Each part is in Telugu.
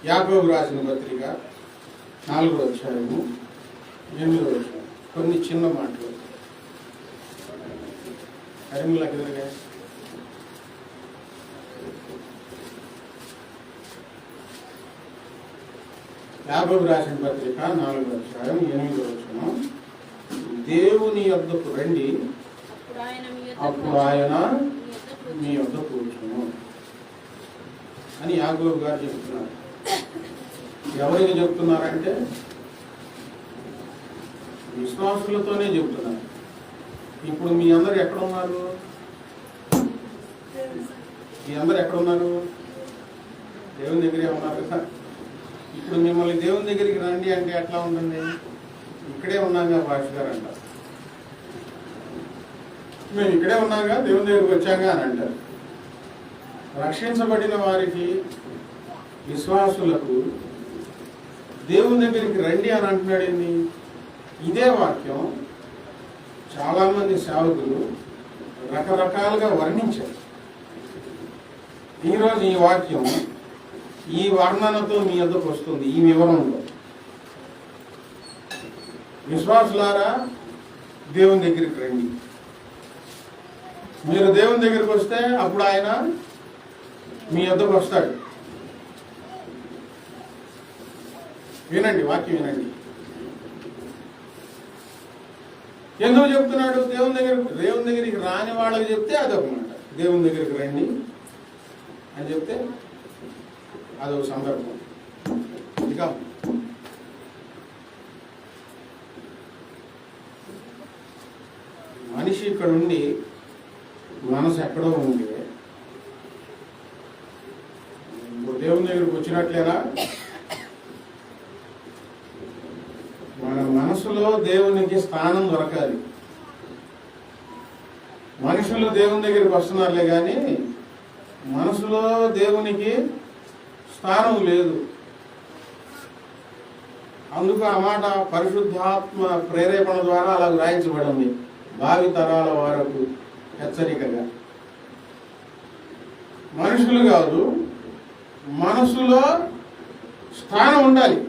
యాకోబు రాసిన పత్రిక 4వ అధ్యాయము 8వ వచనం. కొన్ని చిన్న మాటలు అరిములకు ఎదురుగా. యాకోబు రాసిన పత్రిక 4వ అధ్యాయం 8వ వచనం. దేవుని యొద్దకు రండి, అప్పుడు ఆయన మీ యొద్ద కూర్చును అని యాకోబు గారు చెప్తున్నారు. ఎవరికి చెప్తున్నారంటే విశ్వాసులతోనే చెప్తున్నారు. ఇప్పుడు మీ అందరు ఎక్కడ ఉన్నారు? మీ అందరు ఎక్కడ ఉన్నారు? దేవుని దగ్గరే ఉన్నారు కదా. ఇప్పుడు మిమ్మల్ని దేవుని దగ్గరికి రండి అంటే ఎట్లా ఉంటుంది? ఇక్కడే ఉన్నాగా భాష గారు అంటారు. మేము ఇక్కడే ఉన్నాగా, దేవుని దగ్గరికి వచ్చాగా అని అంటారు. రక్షించబడిన వారికి, విశ్వాసులకు దేవుని దగ్గరికి రండి అని అంటున్నాడు. ఏంది ఇదే వాక్యం చాలామంది సేవకులు రకరకాలుగా వర్ణించారు. ఈరోజు ఈ వాక్యం ఈ వర్ణనతో మీ వద్దకు వస్తుంది. ఈ వివరంలో విశ్వాసులారా దేవుని దగ్గరికి రండి. మీరు దేవుని దగ్గరికి వస్తే అప్పుడు ఆయన మీ వద్దకు వస్తాడు. వినండి, వాక్యం వినండి. ఎందుకు చెప్తున్నాడు? దేవుని దగ్గరికి రాని వాళ్ళకి చెప్తే అదొక మాట. దేవుని దగ్గరికి రండి అని చెప్తే అదొక సందర్భం. ఇక మనిషి ఇక్కడ ఉండి మనసు ఎక్కడో ఉంది. దేవుని దగ్గరికి వచ్చినట్లేనా? మన మనసులో దేవునికి స్థానం దొరకాలి. మనుషులు దేవుని దగ్గరికి వస్తున్నారులే కానీ మనసులో దేవునికి స్థానం లేదు. అందుకు ఆ మాట పరిశుద్ధాత్మ ప్రేరేపణ ద్వారా అలా రాయించబడింది. భావి తరాల వరకు హెచ్చరికగా. మనుషులు కాదు, మనసులో స్థానం ఉండాలి.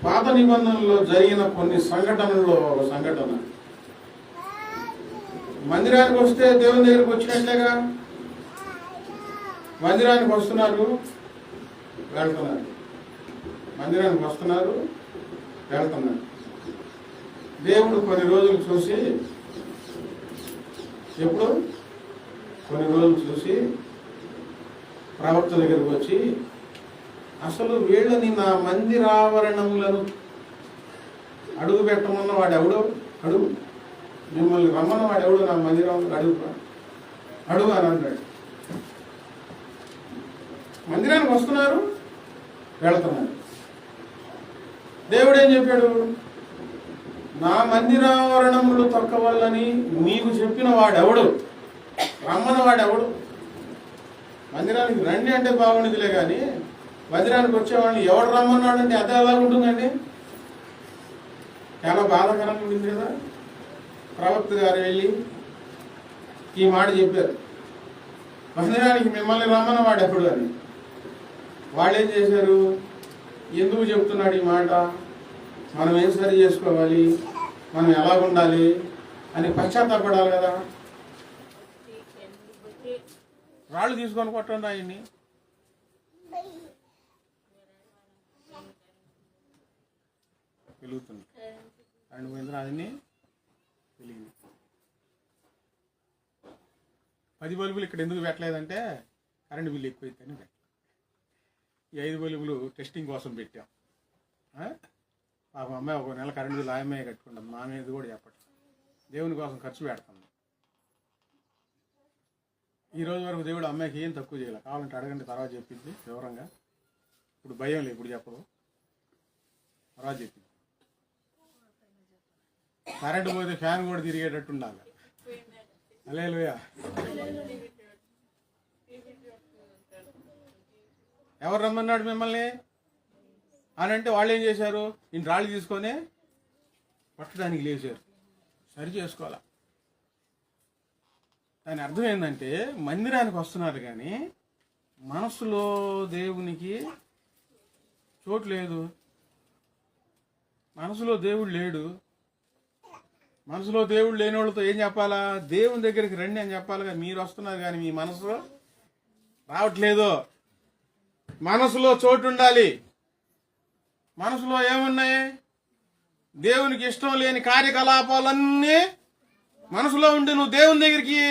పాత నిబంధనలో జరిగిన కొన్ని సంఘటనల్లో ఒక సంఘటన. మందిరానికి వస్తే దేవుని దగ్గరికి వచ్చినట్లేగా. మందిరానికి వస్తున్నారు, వెళ్తున్నారు. మందిరానికి వస్తున్నారు, వెళ్తున్నారు. దేవుడు కొన్ని రోజులు చూసి, ఎప్పుడు కొన్ని రోజులు చూసి ప్రవక్త దగ్గరికి వచ్చి, అసలు వీళ్ళని నా మందిరావరణములను అడుగు పెట్టమన్న వాడు ఎవడో అడుగు, మిమ్మల్ని రమ్మన్న వాడు ఎవడో నా మందిరం అడుగు అని అన్నాడు. మందిరానికి వస్తున్నారు, వెళుతున్నారు. దేవుడు ఏం చెప్పాడు? నా మందిరావరణములు తొక్కవల్లని మీకు చెప్పిన వాడెవడు, రమ్మన్న వాడెవడు? మందిరానికి రండి అంటే బాగుండదులే కానీ మందిరానికి వచ్చేవాడిని ఎవడు రమ్మన్నాడంటే అదే ఎలా ఉంటుందండి? చాలా బాధాకరంగా ఉంటుంది కదా. ప్రవక్త గారు వెళ్ళి ఈ మాట చెప్పారు, మందిరానికి మిమ్మల్ని రమ్మన్న వాడు ఎప్పుడు అని. వాళ్ళు ఏం చేశారు? ఎందుకు చెప్తున్నాడు ఈ మాట, మనం ఏం సరి చేసుకోవాలి, మనం ఎలా ఉండాలి అని పశ్చాత్తాపడాలి కదా. రాళ్ళు తీసుకొని కొట్టండి ఆయన్ని. వెలుగుతుంది రెండు పోయింది, ఆయన్ని వెలిగింది. 10 బల్బులు ఇక్కడ ఎందుకు పెట్టలేదంటే కరెంటు బిల్లు ఎక్కువైతేనే పెట్టాం. ఈ 5 బల్బులు టెస్టింగ్ కోసం పెట్టాం. పాపం అమ్మాయి ఒక నెల కరెంటు బిల్లు ఆయమ్మాయి కట్టుకుంటాం, మా మీద కూడా చెప్పటం. దేవుని కోసం ఖర్చు పెడతాం. ఈ రోజు వరకు దేవుడు అమ్మాయికి ఏం తక్కువ చేయాలి. కావాలంటే అడగండి, తర్వాత చెప్పింది వివరంగా. ఇప్పుడు భయం లేదు, ఇప్పుడు చెప్పదు, తర్వాత చెప్పింది. కరెంటు పోతే ఫ్యాన్ కూడా తిరిగేటట్టు ఉండాలి. హల్లెలూయా. ఎవరు రమ్మన్నాడు మిమ్మల్ని అని అంటే వాళ్ళు ఏం చేశారు? ఇంటి రాళ్ళు తీసుకొని పట్టడానికి లేచారు. సరి చేసుకోవాలా. దాని అర్థం ఏంటంటే మందిరానికి వస్తున్నారు కానీ మనసులో దేవునికి చోటు లేదు. మనసులో దేవుడు లేడు. మనసులో దేవుడు లేని వాళ్ళతో ఏం చెప్పాలా? దేవుని దగ్గరికి రండి అని చెప్పాలిగా. మీరు వస్తున్నారు కానీ మీ మనసులో రావట్లేదు. మనసులో చోటు ఉండాలి. మనసులో ఏమున్నాయి? దేవునికి ఇష్టం లేని కార్యకలాపాలన్నీ మనసులో ఉండి నువ్వు దేవుని దగ్గరికి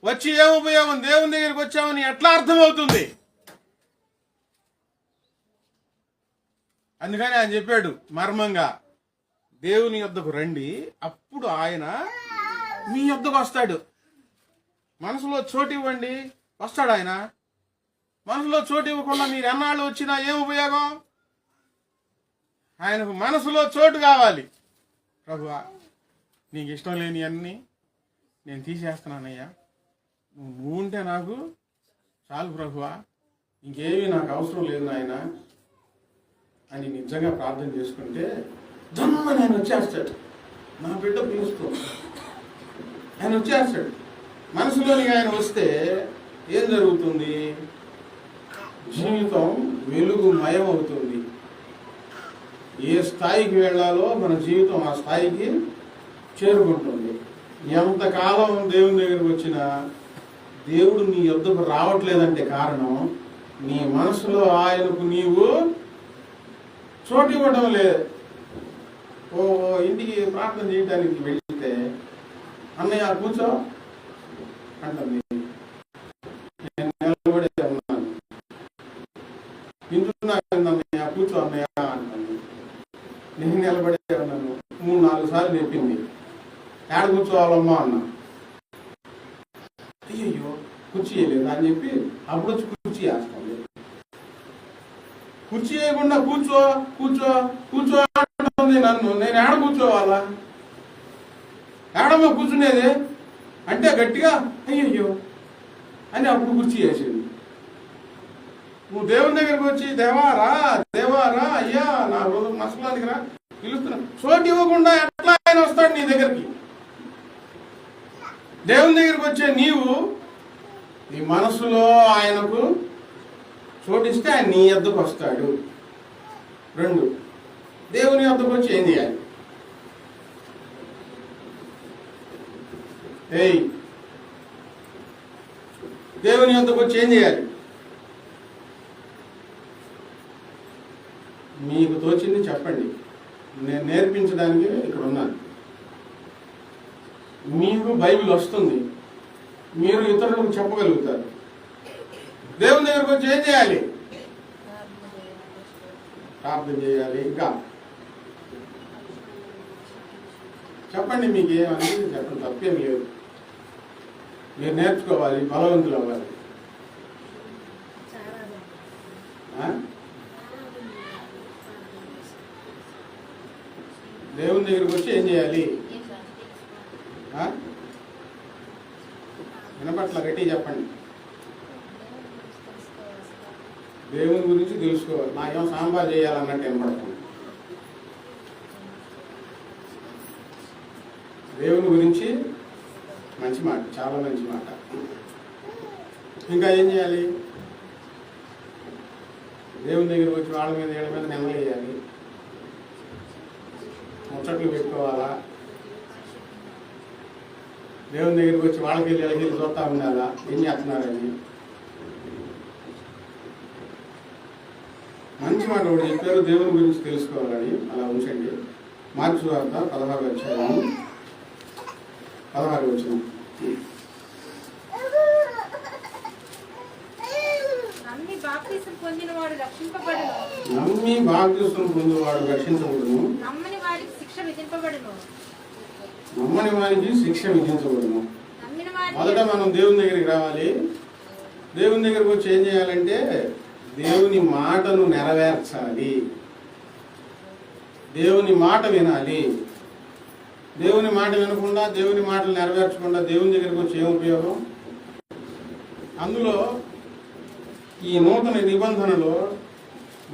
వచ్చి ఏం ఉపయోగం? దేవుని దగ్గరికి వచ్చావని ఎట్లా అర్థమవుతుంది? అందుకని ఆయన చెప్పాడు మర్మంగా, దేవుని యొద్దకు రండి, అప్పుడు ఆయన మీ యొద్దకు వస్తాడు. మనసులో చోటు ఇవ్వండి, వస్తాడు ఆయన. మనసులో చోటు ఇవ్వకుండా మీరు ఎన్నాళ్ళు వచ్చినా ఏం ఉపయోగం? ఆయనకు మనసులో చోటు కావాలి. ప్రభువా, నీకు ఇష్టం లేని అన్నీ నేను తీసేస్తున్నానయ్యా, నువ్వు ఉంటే నాకు చాలు ప్రభువా, ఇంకేమీ నాకు అవసరం లేదు నాయన అని నిజంగా ప్రార్థన చేసుకుంటే జన్మ నేను వచ్చేస్తాడు. నా బిడ్డ పిలుస్తూ ఆయన వచ్చేస్తాడు. మనసులోని ఆయన వస్తే ఏం జరుగుతుంది? జీవితం వెలుగుమయం అవుతుంది. ఏ స్థాయికి వెళ్ళాలో మన జీవితం ఆ స్థాయికి చేరుకుంటుంది. ఎంతకాలం దేవుని దగ్గరికి వచ్చినా దేవుడు నీ యొద్దకు రావట్లేదంటే కారణం నీ మనసులో ఆయనకు నీవు చోటు ఇవ్వడం లేదు. ఓ ఇంటికి ప్రార్థన చేయడానికి వెళ్తే అన్నయ్య కూర్చో అంటుంది, నేను నిలబడే ఉన్నాను. వింటున్నాన్నయ్య కూర్చో అన్నయ్య అంటుంది, నేను నిలబడే ఉన్నాను. 3-4 సార్లు చెప్పింది, ఏడ కూర్చోవాలమ్మా అన్నా. అయ్యో కుర్చీ వేయలేదు అని చెప్పి అప్పుడు వచ్చి కుర్చీ వేస్తాను. కుర్చీ వేయకుండా కూర్చో కూర్చో కూర్చో అంటుంది నన్ను. నేను ఏడ కూర్చోవాలా? ఏడమ్మా కూర్చునేది అంటే గట్టిగా అయ్యయ్యో అని అప్పుడు కుర్చీ వేసేది. నువ్వు దేవుని దగ్గరికి వచ్చి దేవారా దేవారా అయ్యా నా రోజు మసలానికి రా పిలుస్తున్నా, చోటు ఇవ్వకుండా ఎట్లా ఆయన వస్తాడు నీ దగ్గరికి? దేవుని దగ్గరికి వచ్చే నీవు నీ మనసులో ఆయనకు చోటిస్తే ఆయన నీ యొద్దకు వస్తాడు. 2, దేవుని యొద్దకు వచ్చి ఏం చేయాలి? దేవుని యొద్దకు వచ్చి ఏం చేయాలి? మీకు తోచింది చెప్పండి, నేను నేర్పించడానికి ఇక్కడ ఉన్నాను. మీకు బైబిల్ వస్తుంది, మీరు ఇతరులకు చెప్పగలుగుతారు. దేవుని దగ్గరకు వచ్చి ఏం చేయాలి? ప్రార్థన చేయాలి. ఇంకా చెప్పండి, మీకు ఏమనిపిస్తుంది చెప్పండి, తప్పేం లేదు. మీరు నేర్చుకోవాలి, బలవంతులు అవ్వాలి. దేవుని దగ్గరకు వచ్చి ఏం చేయాలి? వినపట్ల గట్టి చెప్పండి. దేవుని గురించి తెలుసుకోవాలి. నాకేమో సాంబార్ చేయాలన్నట్టు వినపడుతుంది. దేవుని గురించి మంచి మాట, చాలా మంచి మాట. ఇంకా ఏం చేయాలి? దేవుని దగ్గరికి వచ్చి వాళ్ళ మీద వీళ్ళ మీద నెమలేయాలి, ముచ్చట్లు పెట్టుకోవాలా. దేవుని దగ్గరికి వచ్చి వాళ్ళకి వెళ్ళి చూస్తా ఉండాలా ఏం చేస్తున్నారని. మంచి మాట ఒకటి చెప్పారు, దేవుని గురించి తెలుసుకోవాలని. అలా ఉంచండి. మార్క్స్ సువార్త 16వ అధ్యాయం 16వ వచనం. నమ్మి బాప్తిసం పొందినవాడు రక్షించబడును, నమ్మని వారికి శిక్ష విధించబడును. మొదట మనం దేవుని దగ్గరికి రావాలి. దేవుని దగ్గరికి వచ్చి ఏం చేయాలంటే దేవుని మాటను నెరవేర్చాలి, దేవుని మాట వినాలి. దేవుని మాట వినకుండా, దేవుని మాటలు నెరవేర్చకుండా దేవుని దగ్గరికి వచ్చి ఏం ఉపయోగం? అందులో ఈ నూతన నిబంధనలో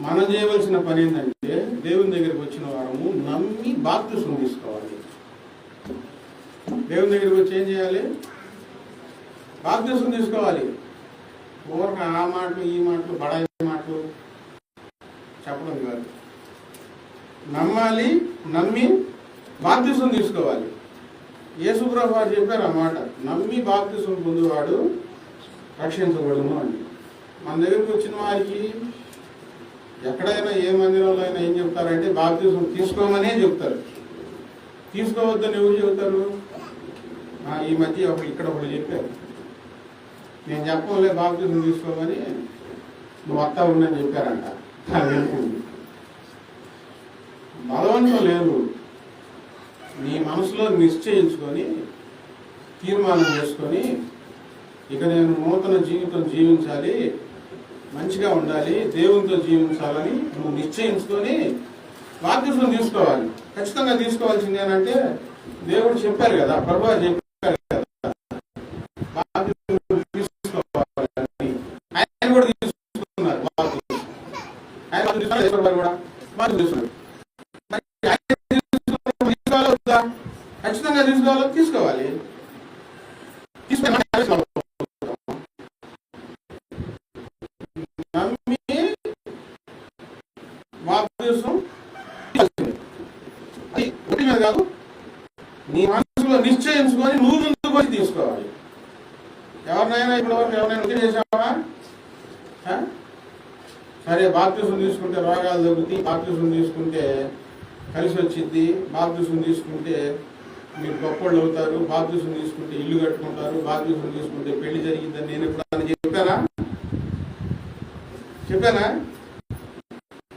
మనం చేయవలసిన పని ఏంటంటే దేవుని దగ్గరికి వచ్చిన వారము నమ్మి బాప్తిసం తీసుకోవాలి. దేవుని దగ్గరికి వచ్చి ఏం చేయాలి? బాప్తిసం తీసుకోవాలి. ఊరక ఆ మాటలు ఈ మాటలు బడాయి మాటలు చెప్పడం కాదు. నమ్మాలి, నమ్మి బాప్తిసం తీసుకోవాలి. యేసుప్రభువు వారు చెప్పారు అన్నమాట, నమ్మి బాప్తిసం పొందేవాడు రక్షించబడును అని. మన దగ్గరికి వచ్చిన వారికి ఎక్కడైనా ఏ మందిరంలో అయినా ఏం చెప్తారంటే బాప్తిసం తీసుకోమనే చెప్తారు. తీసుకోవద్దని ఎవరు చెబుతారు? ఈ మధ్య ఇక్కడ ఒకటి చెప్పారు, నేను చెప్పలే బాప్తిసం తీసుకోమని, నువ్వు వస్తా ఉండని చెప్పారంట. బలవంతం లేదు, నీ మనసులో నిశ్చయించుకొని తీర్మానం చేసుకొని ఇక నేను నూతన జీవితం జీవించాలి, మంచిగా ఉండాలి, దేవునితో జీవించాలని నువ్వు నిశ్చయించుకొని బాప్తిసం తీసుకోవాలి. ఖచ్చితంగా తీసుకోవాల్సిందేనంటే దేవుడు చెప్పారు కదా, ప్రభువు చెప్పారు కదా బాప్తిసం తీసుకోవాలని. ఆయన కూడా తీసుకున్నారు బాప్తిసం, ఆయన కూడా బాప్తిసం తీసుకున్నారు. ఖచ్చితంగా తీసుకోవాలి. నమ్మి బాప్తిసం అది ఒకటి మీద కాదు, నీ మనసులో నిశ్చయించుకొని నువ్వు ముందుకు వచ్చి తీసుకోవాలి. ఎవరినైనా ఇప్పటివరకు ఎవరైనా ఒత్తిడి చేసావా? సరే బాప్తిసం తీసుకుంటే రోగాలు తగ్గుతాయి, బాప్తిసం తీసుకుంటే కలిసి వచ్చింది, బాప్తిసం తీసుకుంటే మీరు గొప్పళ్ళు అవుతారు, బాప్తిసం తీసుకుంటే ఇల్లు కట్టుకుంటారు, బాప్తిసం తీసుకుంటే పెళ్లి జరిగిందని నేను ఎప్పుడన్నా చెప్పానా?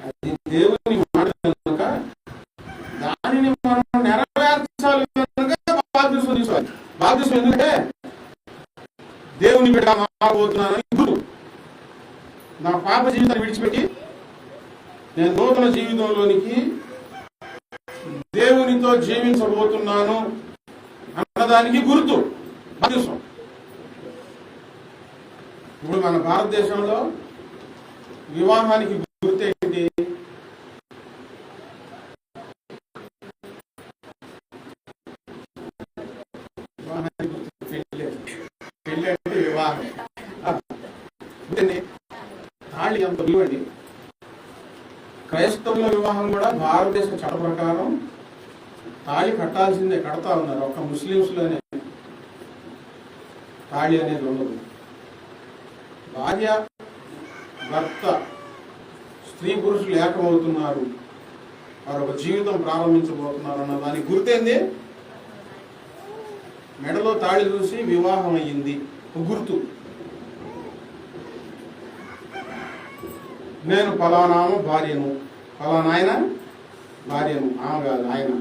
అది దేవుని మాట కనుక దానిని మనం నెరవేర్చాలి కనుక బాప్తిసం తీసుకోవాలి. బాప్తిసం ఎందుకంటే దేవుని బిడ్డ మారబోతున్నానని గురు, నా పాప జీవితాన్ని విడిచిపెట్టి నేను నూతన జీవితంలోనికి దేవునితో జీవించబోతున్నాను అన్నదానికి గుర్తు బాప్తిసం. ఇప్పుడు మన భారతదేశంలో వివాహానికి గుర్తు ఏంటి? పెళ్ళి అంటే వివాహం. తాళి అంత విలువండి. క్రైస్తవుల వివాహం కూడా భారతదేశ చట్ట ప్రకారం తాళి కట్టాల్సిందే, కడతా ఉన్నారు. ఒక ముస్లింస్లోనే తాళి అనేది ఉండదు. భార్య భర్త స్త్రీ పురుషులు ఏకమవుతున్నారు, వారు ఒక జీవితం ప్రారంభించబోతున్నారు అన్న దానికి గుర్తేంది? మెడలో తాళి చూసి వివాహం అయ్యింది గుర్తు. నేను ఫలానామ భార్యను, ఫలానా ఆయన భార్యను, ఆమె కాదు ఆయన,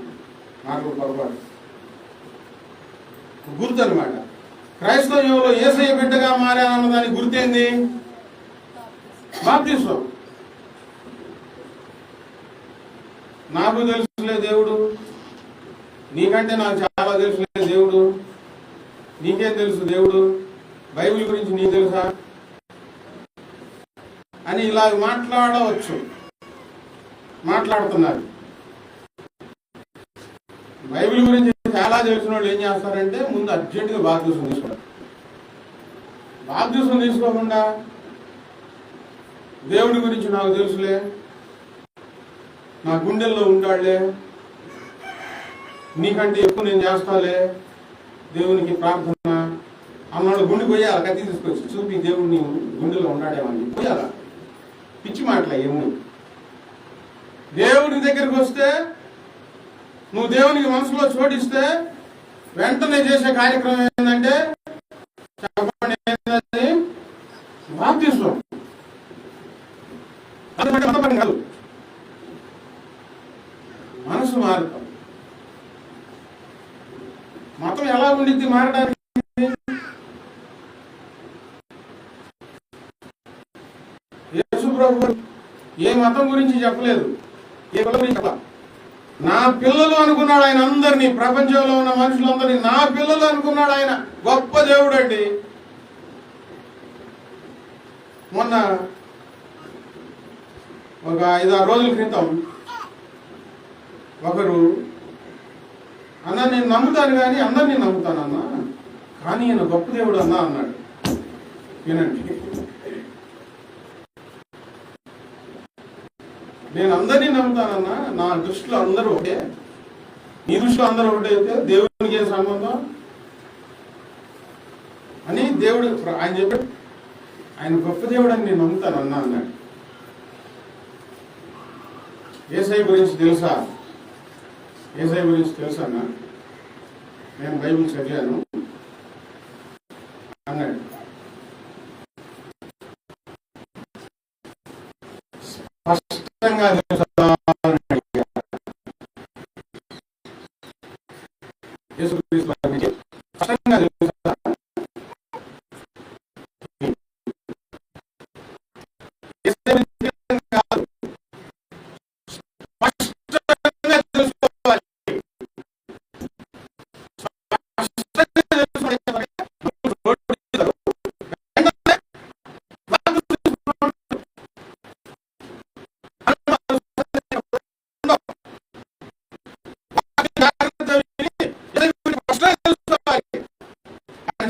నాకు పొరపాటు గుర్తు అనమాట. క్రైస్తవ్యంలో యేసయ్య బిడ్డగా మారానన్న దానికి గుర్తేంది? బాప్తిసం. నాకు తెలుసులే దేవుడు, నీకంటే నాకు చాలా తెలుసులే దేవుడు, నీకేం తెలుసు దేవుడు, బైబిల్ గురించి నీకు తెలుసా అని ఇలా మాట్లాడవచ్చు, మాట్లాడుతున్నారు. బైబిల్ గురించి చాలా తెలిసిన వాళ్ళు ఏం చేస్తారంటే ముందు అర్జెంటుగా బాప్తిసం తీసుకోండి. బాప్తిసం తీసుకోకుండా దేవుడి గురించి నాకు తెలుసులే, నా గుండెల్లో ఉండాళ్లే, నీకంటే ఎక్కువ నేను చేస్తాలే దేవునికి ప్రార్థన అన్నాడు. గుండె పోయాల కత్తి తీసుకొచ్చి చూపి దేవుడిని గుండెలో ఉండాడేమని పోయాల. పిచ్చి మాటలే ఏమో. దేవుడి దగ్గరికి వస్తే నువ్వు దేవునికి మనసులో చోటిస్తే వెంటనే చేసే కార్యక్రమం ఏంటంటే చెప్పండి ఏంటంటే బాప్తిసం. కాదు, మనసు మారుతాం. మతం ఎలా ఉండిద్ది మారడానికి? యేసు ప్రభువు ఏ మతం గురించి చెప్పలేదు, ఏ కులం గురించి చెప్పలేదు. నా పిల్లలు అనుకున్నాడు ఆయన అందరినీ, ప్రపంచంలో ఉన్న మనుషులందరినీ నా పిల్లలు అనుకున్నాడు ఆయన. గొప్ప దేవుడు అండి. మొన్న ఒక 5-6 రోజుల క్రితం ఒకరు అన్న నేను నమ్ముతాను కానీ అందరినీ నమ్ముతానన్నా, కానీ ఈయన గొప్ప దేవుడు అన్నా అన్నాడు. వినండి. నేను అందరినీ నమ్ముతానన్నా, నా దృష్టిలో అందరూ ఒకటే, నీ దృష్టిలో అందరూ ఒకటే అయితే దేవునికి ఏం సంబంధం అని దేవుడు ఆయన చెప్పాడు. ఆయన గొప్ప దేవుడు అని నేను నమ్ముతానన్నా అన్నాడు. యేసయ్య గురించి తెలుసా? యేసయ్య గురించి తెలుసా అన్నా? నేను బైబిల్ చదివాను అన్నాడు. స్పష్టంగా తెలుసా? స్పష్టంగా తెలుసా?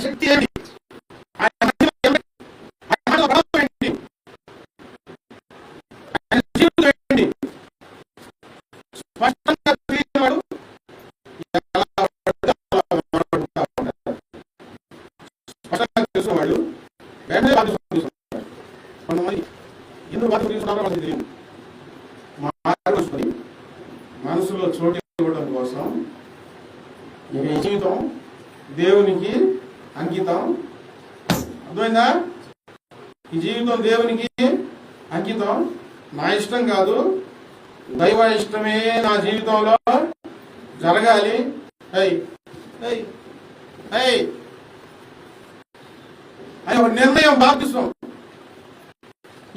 శక్తి ఏంటి? స్పష్టంగా తెలియనివాడు స్పష్టంగా తెలిసిన వాళ్ళు వెంటనే బాధ్యత తీసుకుంటారు. కొంతమంది ఎందుకు బాధ్యత తీసుకున్నారో వాళ్ళకి తెలియదు. మార్చుకొని మనసులో చోటు ఇవ్వడం కోసం ఇక ఈ జీవితం దేవునికి అంకితం. అర్థమైందా? ఈ జీవితం దేవునికి అంకితం. నా ఇష్టం కాదు, దైవ ఇష్టమే నా జీవితంలో జరగాలి. అని ఒక నిర్ణయం బాప్తిసం.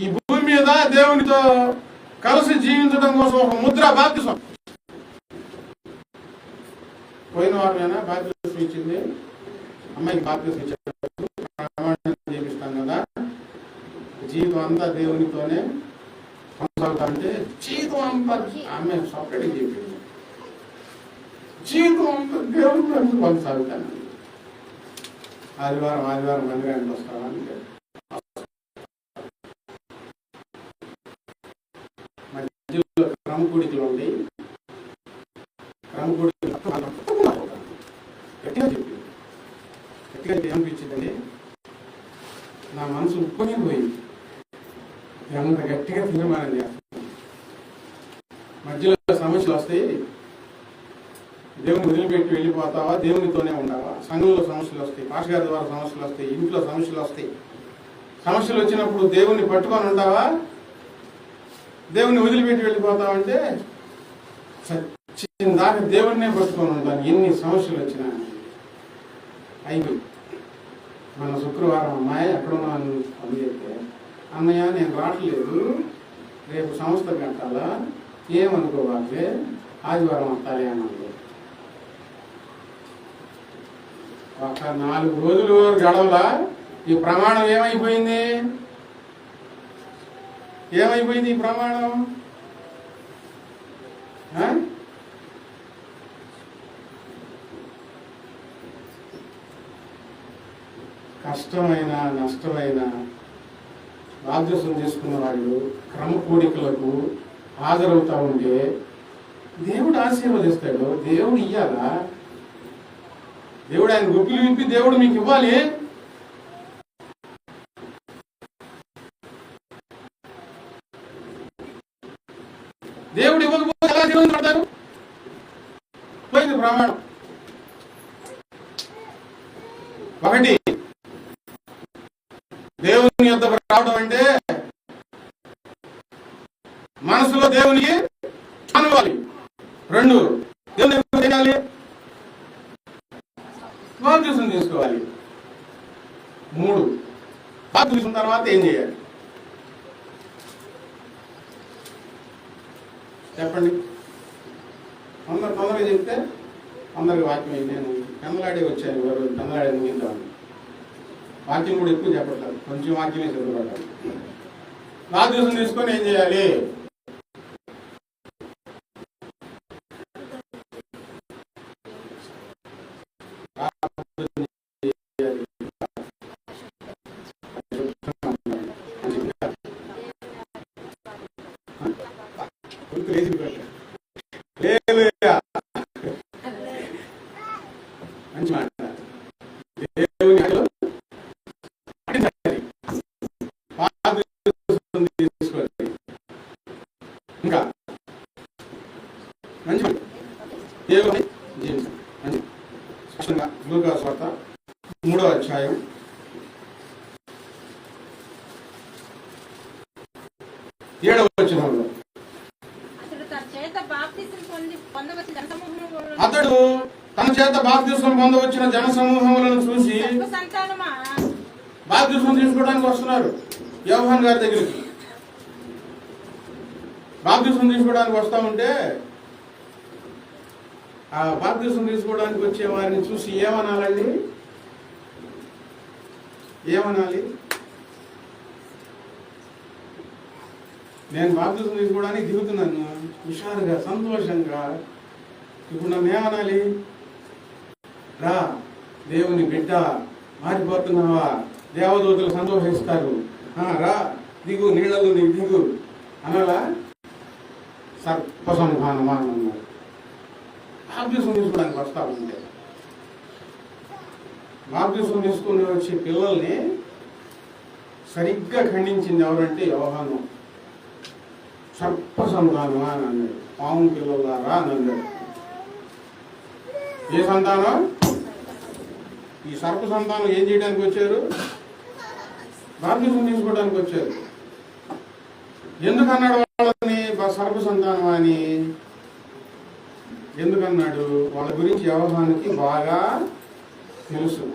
ఈ భూమి మీద దేవునితో కలిసి జీవించడం కోసం ఒక ముద్ర బాప్తిసం. పోయిన వారమైనా బాప్తిసం ఇచ్చింది అమ్మాయికి. బాప్తిసం ఇచ్చేటప్పుడు చేపిస్తాం కదా, జీవితం అంతా దేవునితోనే కొనసాగుతారంటే జీవితం అంతా ఆమె సపరేట్గా చెప్పింది. జీవితం అంతా దేవునితో కొనసాగుతాను. ఆదివారం మందిరానికి వస్తావా అంటే మధ్యలో క్రమకూడికలు ఉండి గట్టిగా చెప్పింది. గట్టిగా ఏమనిపించిందండి, నా మనసు ఉప్పుకొని పోయింది. ఎంత గట్టిగా తీర్మానం చేస్తాను. మధ్యలో సమస్యలు వస్తాయి, దేవుని వదిలిపెట్టి వెళ్ళిపోతావా, దేవునితోనే ఉంటావా? సంఘంలో సమస్యలు వస్తాయి, పాస్టర్ గారి ద్వారా సమస్యలు వస్తాయి, ఇంట్లో సమస్యలు వస్తాయి. సమస్యలు వచ్చినప్పుడు దేవుణ్ణి పట్టుకొని ఉంటావా, దేవుణ్ణి వదిలిపెట్టి వెళ్ళిపోతావంటే చచ్చిన దాకా దేవుడినే పట్టుకొని ఉంటాను ఎన్ని సమస్యలు వచ్చినా. అయిపోయి మన శుక్రవారం అమ్మాయి ఎక్కడున్నాను అని చెప్తే, అన్నయ్య నేను రావట్లేదు, రేపు సంస్థ కట్టాలా, ఏమనుకోవాలి, ఆదివారం వస్తాలే అన్నది. ఒక 4 రోజులు గడవలా ఈ ప్రమాణం ఏమైపోయింది? ఏమైపోయింది ఈ ప్రమాణం? కష్టమైన నష్టమైన బాధ్యతం చేసుకున్న వాళ్ళు క్రమకూడికలకు హాజరవుతా ఉంటే దేవుడు ఆశీర్వదిస్తాడు. దేవుడు ఇయ్యాలా? దేవుడు ఆయన గుప్పిలు విప్పి దేవుడు మీకు ఇవ్వాలి. దేవుడు ఇవ్వకపోతే ఎలా జీవనం పడతారు? పోయింది ప్రమాణం. ఒకటి, దేవుని యొద్దకు రావడం అంటే మనసులో దేవునికి అనుకోవాలి. 2, దేవుని ఏం చేయాలి? బాప్తిసం తీసుకోవాలి. 3, బాప్తిసం తర్వాత ఏం చేయాలి చెప్పండి? అందరు తొందరగా చెప్తే అందరికి వాక్యం. నేను పెందలాడే వచ్చాను, పెందలాడే ముగించాను. వాక్యం కూడా ఎక్కువ చెప్పట్లేదు, కొంచెం వాక్యమే చదువుకోవాలి. బాప్తిసం తీసుకొని ఏం చేయాలి? మంచి మాట. దేవుని తీసుకోవాలి. ఇంకా మంచి దేవుని జీవించాలి. స్పష్టంగా లూకా సువార్త 3వ అధ్యాయం 7వ వచనంలో అతడు తన చేత బాప్తిస్మం పొందవచ్చిన జన సమూహములను చూసి బాప్తిస్మం తీసుకోవడానికి వస్తున్నారు యోహాను గారి దగ్గరికి. బాప్తిస్మం తీసుకోవడానికి వస్తా ఉంటే ఆ బాప్తిస్మం తీసుకోవడానికి వచ్చే వారిని చూసి ఏమనాలండి? ఏమనాలి? నేను బాప్తిస్మం తీసుకోవడానికి దిగుతున్నాను హుషారుగా, సంతోషంగా. ఇప్పుడు నన్ను ఏమనాలి? రా దేవుని బిడ్డ, మారిపోతున్నావా, దేవదూతలు సంతోషిస్తారు, రా దిగు, నీళ్ళలో నీకు దిగు అనాలా? సర్పసంధానమా అన్నారు. బాప్తిస్మం తీసుకోవడానికి వస్తా ఉంటే బాప్తిస్మం తీసుకుని వచ్చే పిల్లల్ని సరిగ్గా ఖండించింది ఎవరంటే యోహాను. సర్పసంధానమా అని అన్నాడు. పాము పిల్లలారా అని అన్నాడు. ఏ సంతానం? ఈ సర్ప సంతానం ఏం చేయడానికి వచ్చారు? బాప్తిస్మం తీసుకోవడానికి వచ్చారు. ఎందుకన్నాడు వాళ్ళని సర్ప సంతానం అని? ఎందుకన్నాడు? వాళ్ళ గురించి యోహానుకి బాగా తెలుసు.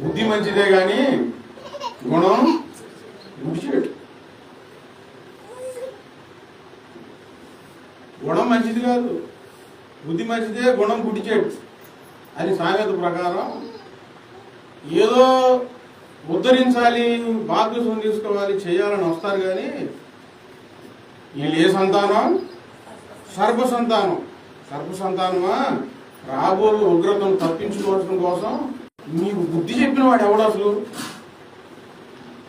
బుద్ధి మంచిదే కానీ గుణం గుడిచేటు. గుణం మంచిది కాదు, బుద్ధి మంచిదే, గుణం గుడిచేటు అని సామెత ప్రకారం ఏదో ఉద్ధరించాలి, బాప్తిస్మం తీసుకోవాలి, చేయాలని వస్తారు. కానీ వీళ్ళు ఏ సంతానం? సర్ప సంతానం. సర్ప సంతానమా? రాబోయే ఉగ్రతను తప్పించుకోవడం కోసం నీకు బుద్ధి చెప్పిన వాడు ఎవడు అసలు?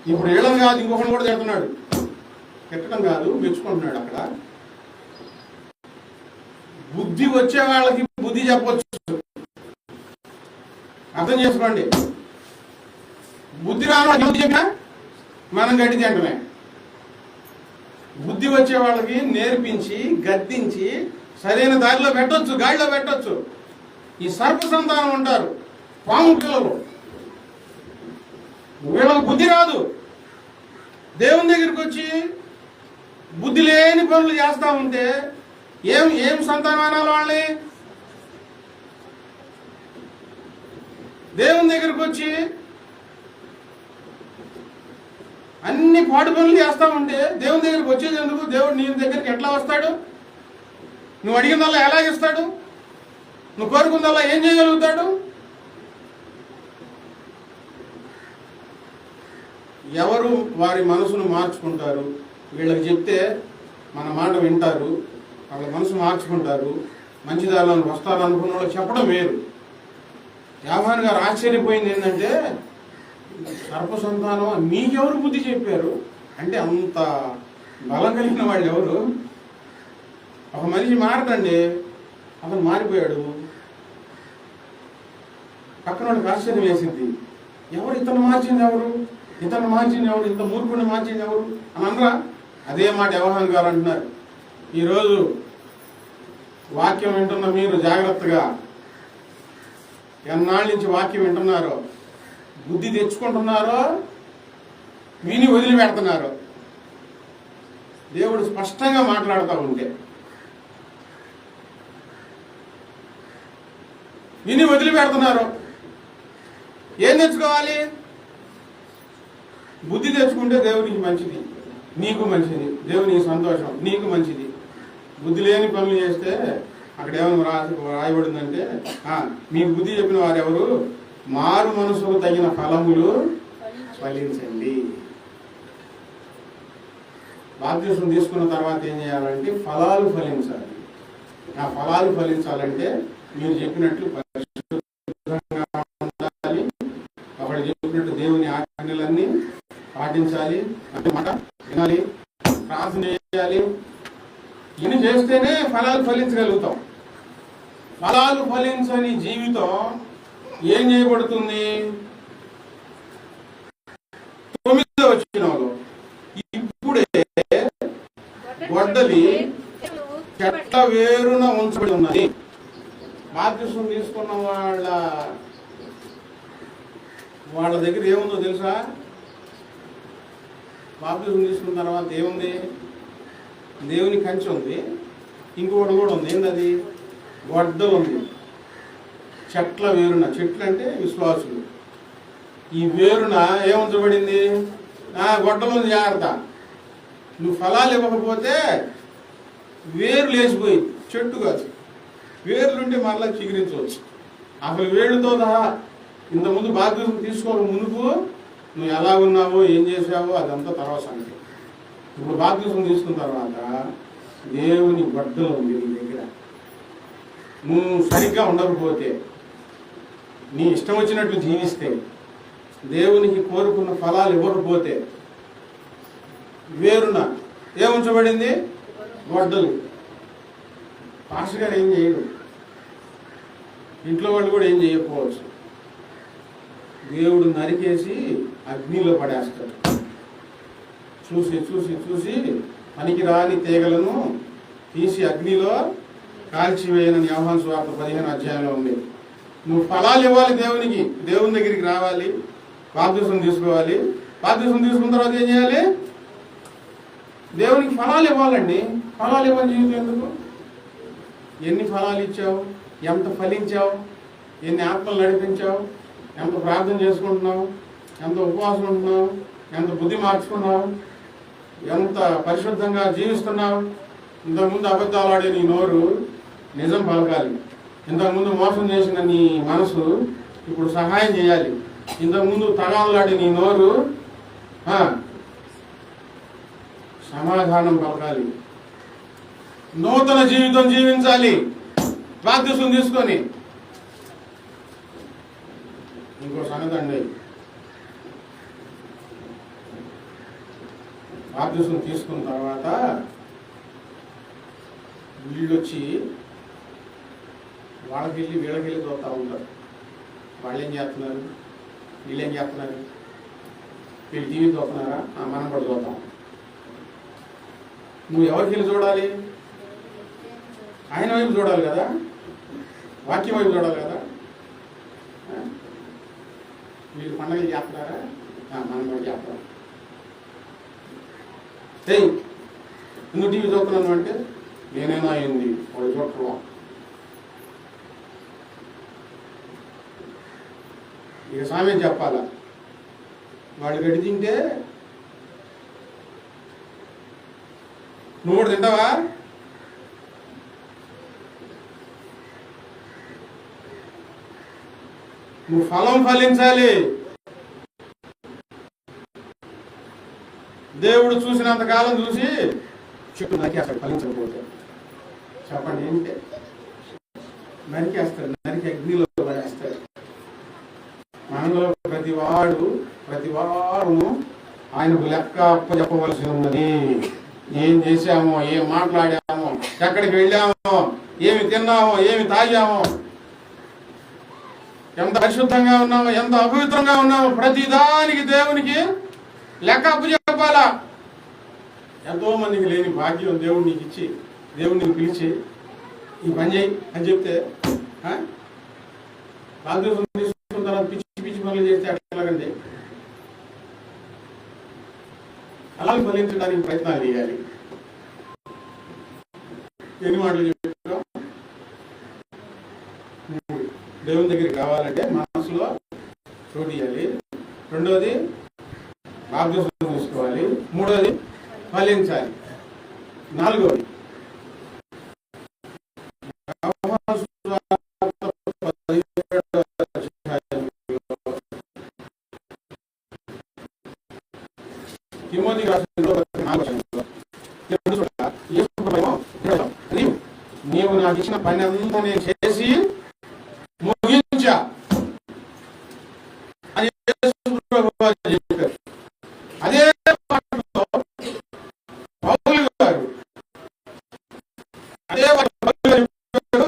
ఇప్పుడు వీళ్ళని కాదు, ఇంకొకటి కూడా తిడుతున్నాడు. తిట్టడం కాదు, మెచ్చుకుంటున్నాడు. అక్కడ బుద్ధి వచ్చే వాళ్ళకి బుద్ధి చెప్పొచ్చు. అర్థం చేసుకోండి. బుద్ధి రావాలి బుద్ధి చెప్పినా మనం గడ్డి తింటమే. బుద్ధి వచ్చే వాళ్ళకి నేర్పించి గద్దించి సరైన దారిలో పెట్టొచ్చు, గాడిలో పెట్టొచ్చు. ఈ సర్ప సంతానం ఉంటారు, పాము పిల్లలు. వీళ్ళకి బుద్ధి రాదు. దేవుని దగ్గరికి వచ్చి బుద్ధి లేని పనులు చేస్తా ఉంటే ఏం సంతానం అనాలి వాళ్ళని? దేవుని దగ్గరికి వచ్చి అన్ని పాడు పనులు చేస్తా ఉంటే దేవుని దగ్గరికి వచ్చేది ఎందుకు? దేవుడు నీ దగ్గరికి ఎట్లా వస్తాడు? నువ్వు అడిగిందల్లా ఎలా ఇస్తాడు? నువ్వు కోరుకుందల్లా ఏం చేయగలుగుతాడు? ఎవరు వారి మనసును మార్చుకుంటారు? వీళ్ళకి చెప్తే మన మాట వింటారు, వాళ్ళ మనసు మార్చుకుంటారు, మంచి దారిలో వస్తారు అనుకున్న వాళ్ళు చెప్పడం వేరు. యోహాను గారు ఆశ్చర్యపోయింది ఏంటంటే, సర్ప సంతానం మీకెవరు బుద్ధి చెప్పారు అంటే అంత బలం కలిగిన వాళ్ళు ఎవరు? ఒక మనిషి మారడండి, అతను మారిపోయాడు. పక్కన వాళ్ళకి ఆశ్చర్యం వేసింది. ఎవరు ఇతను మార్చింది? ఎవరు ఇతను మార్చింది? ఎవరు ఇంత మూర్ఖుడిని మార్చింది? ఎవరు అని అనరా? అదే మాట యోహాను గారు అంటున్నారు. ఈరోజు వాక్యం వింటున్న మీరు జాగ్రత్తగా, ఎన్నాళ్ళ నుంచి వాక్యం వింటున్నారో, బుద్ధి తెచ్చుకుంటున్నారో, విని వదిలిపెడుతున్నారో? దేవుడు స్పష్టంగా మాట్లాడుతూ ఉంటే విని వదిలిపెడుతున్నారు. ఏం తెచ్చుకోవాలి? బుద్ధి తెచ్చుకుంటే దేవునికి మంచిది, నీకు మంచిది, దేవునికి సంతోషం, నీకు మంచిది. బుద్ధి లేని పనులు చేస్తే అక్కడ ఏమైనా రాయబడిందంటే, మీకు బుద్ధి చెప్పిన వారు ఎవరు? మారు మనసుకు తగిన ఫలములు ఫలించండి. బాప్తిస్మం తీసుకున్న తర్వాత ఏం చేయాలంటే ఫలాలు ఫలించాలి. ఆ ఫలాలు ఫలించాలంటే మీరు చెప్పినట్లు పరిశుద్ధంగా ఉండాలి, ఒకటి చెప్పినట్టు దేవుని ఆజ్ఞలన్నీ పాటించాలి, మాట వినాలి, ప్రార్థన చేయాలి, ఇన్ని చేస్తేనే ఫలాలు ఫలించగలుగుతాం. ఫలాలు ఫలించని జీవితం ఏం చేయబడుతుంది? 9వ వచనంలో ఇప్పుడే గొడ్డలి చెట్ల వేరున ఉంచబడి ఉన్నది. బాప్తిసం తీసుకున్న వాళ్ళ దగ్గర ఏముందో తెలుసా? బాప్తిసం తీసుకున్న తర్వాత ఏముంది? దేవుని కంచె ఉంది, ఇంకొకటి కూడా ఉంది. ఏంటది? గొడ్డలు ఉంది. చెట్ల వేరున, చెట్లు అంటే విశ్వాసులు, ఈ వేరున ఏముంచబడింది? గొడ్డలు ఉంది, జాగ్రత్త. నువ్వు ఫలాలు ఇవ్వకపోతే వేరు లేచిపోయింది, చెట్టు కాదు. వేర్లుంటే మరలా చిగురించవచ్చు. అసలు వేళ్ళతో సహా ఇంతకుముందు బాప్తిసం తీసుకోవడం మునుపు నువ్వు ఎలా ఉన్నావో ఏం చేసావో అదంతా తర్వాత సంగతి. ఇప్పుడు బాప్తిసం తీసుకున్న తర్వాత దేవుని గొడ్డలు ఉంది నీ దగ్గర. నువ్వు సరిగ్గా ఉండకపోతే, నీ ఇష్టం వచ్చినట్లు జీవిస్తే, దేవునికి కోరుకున్న ఫలాలు ఇవ్వకపోతే వేరున ఏముంచబడింది? గొడ్డలు. పాస్టర్ గారు ఏం చేయడు, ఇంట్లో వాళ్ళు కూడా ఏం చేయకపోవచ్చు. దేవుడు నరికేసి అగ్నిలో పడేస్తాడు. చూసి చూసి చూసి పనికి రాని తీగలను తీసి అగ్నిలో కాల్చివేయనని యోహాను సువార్త 15వ అధ్యాయంలో ఉంది. నువ్వు ఫలాలు ఇవ్వాలి దేవునికి, దేవుని దగ్గరికి రావాలి, బాప్తిసం తీసుకోవాలి. బాప్తిసం తీసుకున్న తర్వాత ఏం చేయాలి? దేవునికి ఫలాలు ఇవ్వాలండి. ఫలాలు ఇవ్వాలి జీవితం ఎందుకు? ఎన్ని ఫలాలు ఇచ్చావు? ఎంత ఫలించావు? ఎన్ని ఆత్మలు నడిపించావు? ఎంత ప్రార్థన చేసుకుంటున్నావు? ఎంత ఉపవాసం ఉంటున్నావు? ఎంత బుద్ధి మార్చుకున్నావు? ఎంత పరిశుద్ధంగా జీవిస్తున్నావు? ఇంతకుముందు అబద్ధాలు ఆడే నీ నోరు నిజం పలకాలి. ఇంతకుముందు మోసం చేసిన నీ మనసు ఇప్పుడు సహాయం చేయాలి. ఇంతకుముందు తగాదులాడి నీ నోరు సమాధానం పలకాలి. నూతన జీవితం జీవించాలి బాప్తిసం తీసుకొని. ఇంకో సంగతి అండి, బాప్తిసం తీసుకున్న తర్వాత వీళ్ళొచ్చి వాళ్ళకెళ్ళి వీళ్ళకెళ్ళి చూస్తూ ఉంటారు. వాళ్ళు ఏం చేస్తున్నారు, వీళ్ళు ఏం చేస్తున్నారు? వీళ్ళు టీవీ చూస్తున్నారా? మనం కూడా చూద్దాం. నువ్వు ఎవరికి వెళ్ళి చూడాలి? ఆయన వైపు చూడాలి కదా, వాక్యం వైపు చూడాలి కదా. వీళ్ళు పండుగలు చేస్తున్నారా? మనం కూడా చేస్తాం. ఎందుకు టీవీ చూస్తున్నాను అంటే నేనేనా అయింది వాళ్ళు చూడటం. ఇక సామెత చెప్పాలా, వాళ్ళు గడి తింటే నువ్వు కూడా తింటావా? నువ్వు ఫలం ఫలించాలి. దేవుడు చూసినంత కాలం చూసి చెట్టు నరికేస్తాడు ఫలించకపోతే. చెప్పండి ఏంటి? నరికేస్తాడు, నరికి అగ్నిలో పడేస్తాడు. మనలో ప్రతి వారము ఆయనకు లెక్క అప్పచెప్పవలసి ఉన్నది. ఏం చేశామో, ఏం మాట్లాడామో, ఎక్కడికి వెళ్ళామో, ఏమి తిన్నామో, ఏమి తాగామో, ఎంత పరిశుద్ధంగా ఉన్నామో, ఎంత అపవిత్రంగా ఉన్నామో, ప్రతిదానికి దేవునికి లెక్క అప్పచెప్పాలా. ఎంతో మందికి లేని భాగ్యం దేవుడు నీకు ఇచ్చి, దేవుడిని పిలిచి ఈ పని చేయి అని చెప్తే బాప్తిసం తీసుకున్న తర్వాత పిచ్చి పిచ్చి పనులు చేస్తే ఎట్లాగండి? అలా ఫలించడానికి ప్రయత్నాలు చేయాలి. ఎన్ని మాటలు చెప్తాం? దేవుని దగ్గరికి కావాలంటే మనసులో చోటు ఇవ్వాలి. రెండోది బాప్తిసం తీసుకోవాలి. మూడోది ఫలించాలి. నాలుగోది తిమోతికి రాసిన నీవు నాకు ఇచ్చిన పని అంతా నేను చేసి ముగించా అని చెప్పారు. అదే పౌలు గారు అదే వాడు బైబిల్లో చెప్పాడు,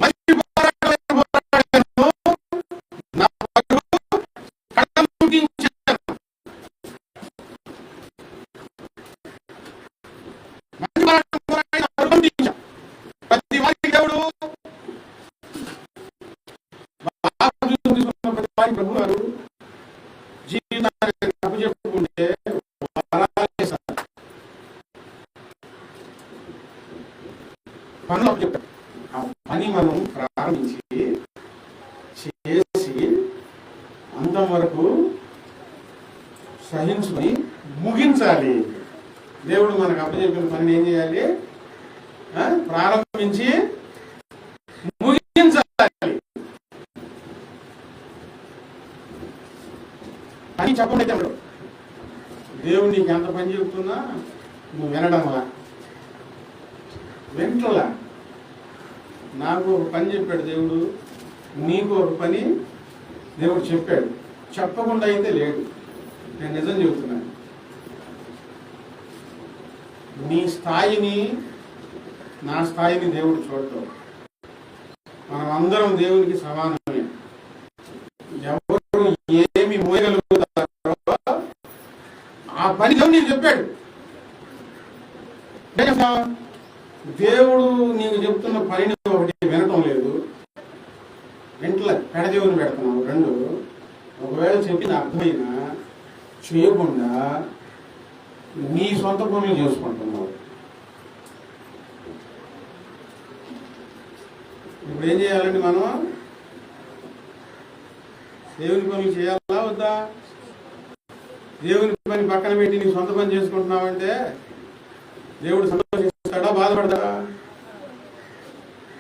మంచి పోరాటం పోరాడాను, నా పరుగు కడత ముగించాను. మంచి పోరాటం పోరాడి నా పరుగు ముగించాను. ప్రతి వారికి దేవుడు తీసుకున్న ప్రతి వారి ప్రభు గారు జీవితాన్ని అప్పచెప్పుకుంటే పనులు చెప్తారు. ఆ పని మనం ప్రారంభించి చేసి అంతం వరకు సహించుకొని ముగించాలి. దేవుడు మనకు అప్పచెప్పిన పనిని ఏం చేయాలి? ప్రారంభించి ముగించాలి. పని చెప్పండి. దేవుడు నీకు ఎంత పని చెబుతున్నా నువ్వు వినడంలా, వెంటలా. నాకు ఒక పని చెప్పాడు దేవుడు, నీకు ఒక పని దేవుడు చెప్పాడు. చెప్పకుండా అయితే లేడు. నేను నిజం చెబుతున్నాను. నీ స్థాయిని నా స్థాయిని దేవుడు చూడటం. మనం అందరం దేవునికి సమానమే. ఎవరు ఏమి మోయగలుగుతారో ఆ పని దేవుడు నీకు చెప్పాడు. దేవుడు నీకు చెప్తున్న పనిని ఒకటి వినటం లేదు, వెంటనే పెడదేవుని పెడుతున్నావు. రెండు, ఒకవేళ చెప్పిన అర్థమైనా చేయకుండా నీ సొంత పనులు చేసుకుంటున్నావు. ఇప్పుడు ఏం చేయాలండి? మనం దేవుని పనులు చేయాలా వద్దా? దేవుని పని పక్కన పెట్టి నీ సొంత పని చేసుకుంటున్నావంటే దేవుడు సంతోషిస్తాడా, బాధపడతాడా?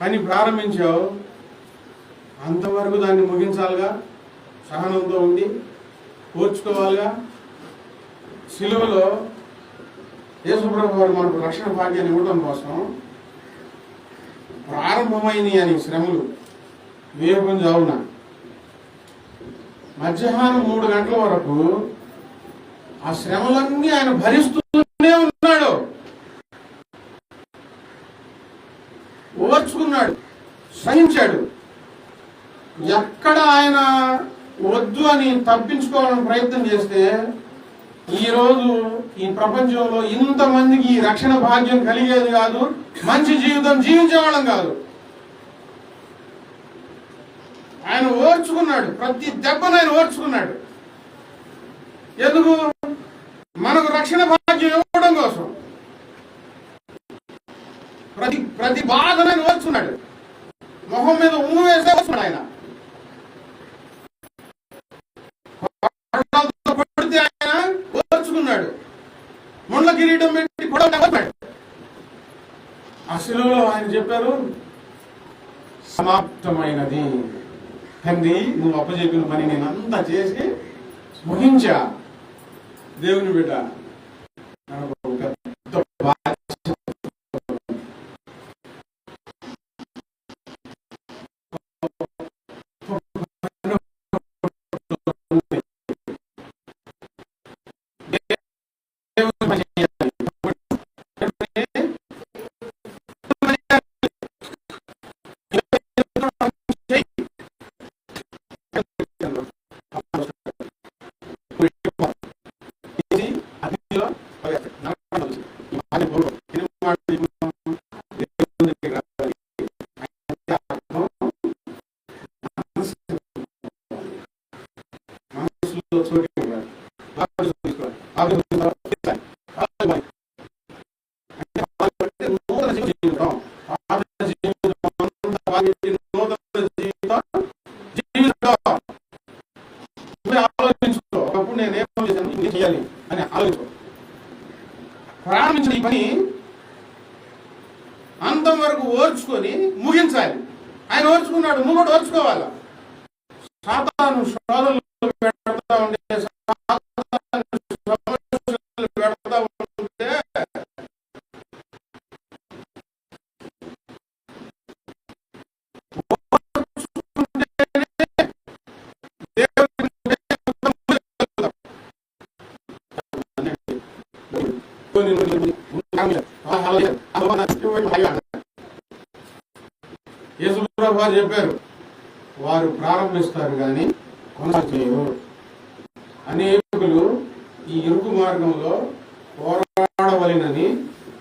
పని ప్రారంభించావు, అంతవరకు దాన్ని ముగించాలిగా, సహనంతో ఉండి ఓర్చుకోవాలిగా. సిలువలో యేసుప్రభు వారు మనకు రక్షణ భాగ్యాన్ని ఇవ్వడం కోసం ప్రారంభమైనవి అని శ్రమలు వేగం జావున మధ్యాహ్నం 3 గంటల వరకు ఆ శ్రమలన్నీ ఆయన భరిస్తూనే ఉన్నాడు, ఓర్చుకున్నాడు, సహించాడు. ఎక్కడ ఆయన వద్దు అని తప్పించుకోవాలని ప్రయత్నం చేస్తే ఈరోజు ఈ ప్రపంచంలో ఇంతమందికి ఈ రక్షణ భాగ్యం కలిగేది కాదు, మంచి జీవితం జీవించేవాళ్ళం కాదు. ఆయన ఓర్చుకున్నాడు, ప్రతి దెబ్బను ఆయన ఓర్చుకున్నాడు. ఎందుకు? మనకు రక్షణ భాగ్యం ఇవ్వడం కోసం. ప్రతి బాధను ఆయన ఓర్చుకున్నాడు. మొహం మీద ఉమ్ము వేసే వస్తున్నాడు ఆయన. కొడితే ఆయన ఓర్చుకున్నాడు. ముండ్ల కిరీటం పెట్టి కొడతాడు. ఆ శిలువలో ఆయన చెప్పారు, సమాప్తమైనది. తండ్రి, నువ్వు అప్పచెప్పిన పని నేను అంతా చేసి ముగించా. దేవుని బిడ్డ ఆలోచించుకో. ఒకప్పుడు నేనేం చేశాను, ఇది చేయాలి అని ఆలోచించుకో. ప్రారంభించిన ఈ పని అంతం వరకు ఓర్చుకొని ముగించాలి. ఆయన ఓర్చుకున్నాడు, నువ్వు కూడా ఓర్చుకోవాలా. సాతాను శోధనలు పెడతా ఉంటే, పెడతా ఉంటే యేసుప్రభువు వారు చెప్పారు, వారు ప్రారంభిస్తారు కానీ కొనసాగరు. అనేకులు ఈ ఇరుకు మార్గంలో పోరాడవలెనని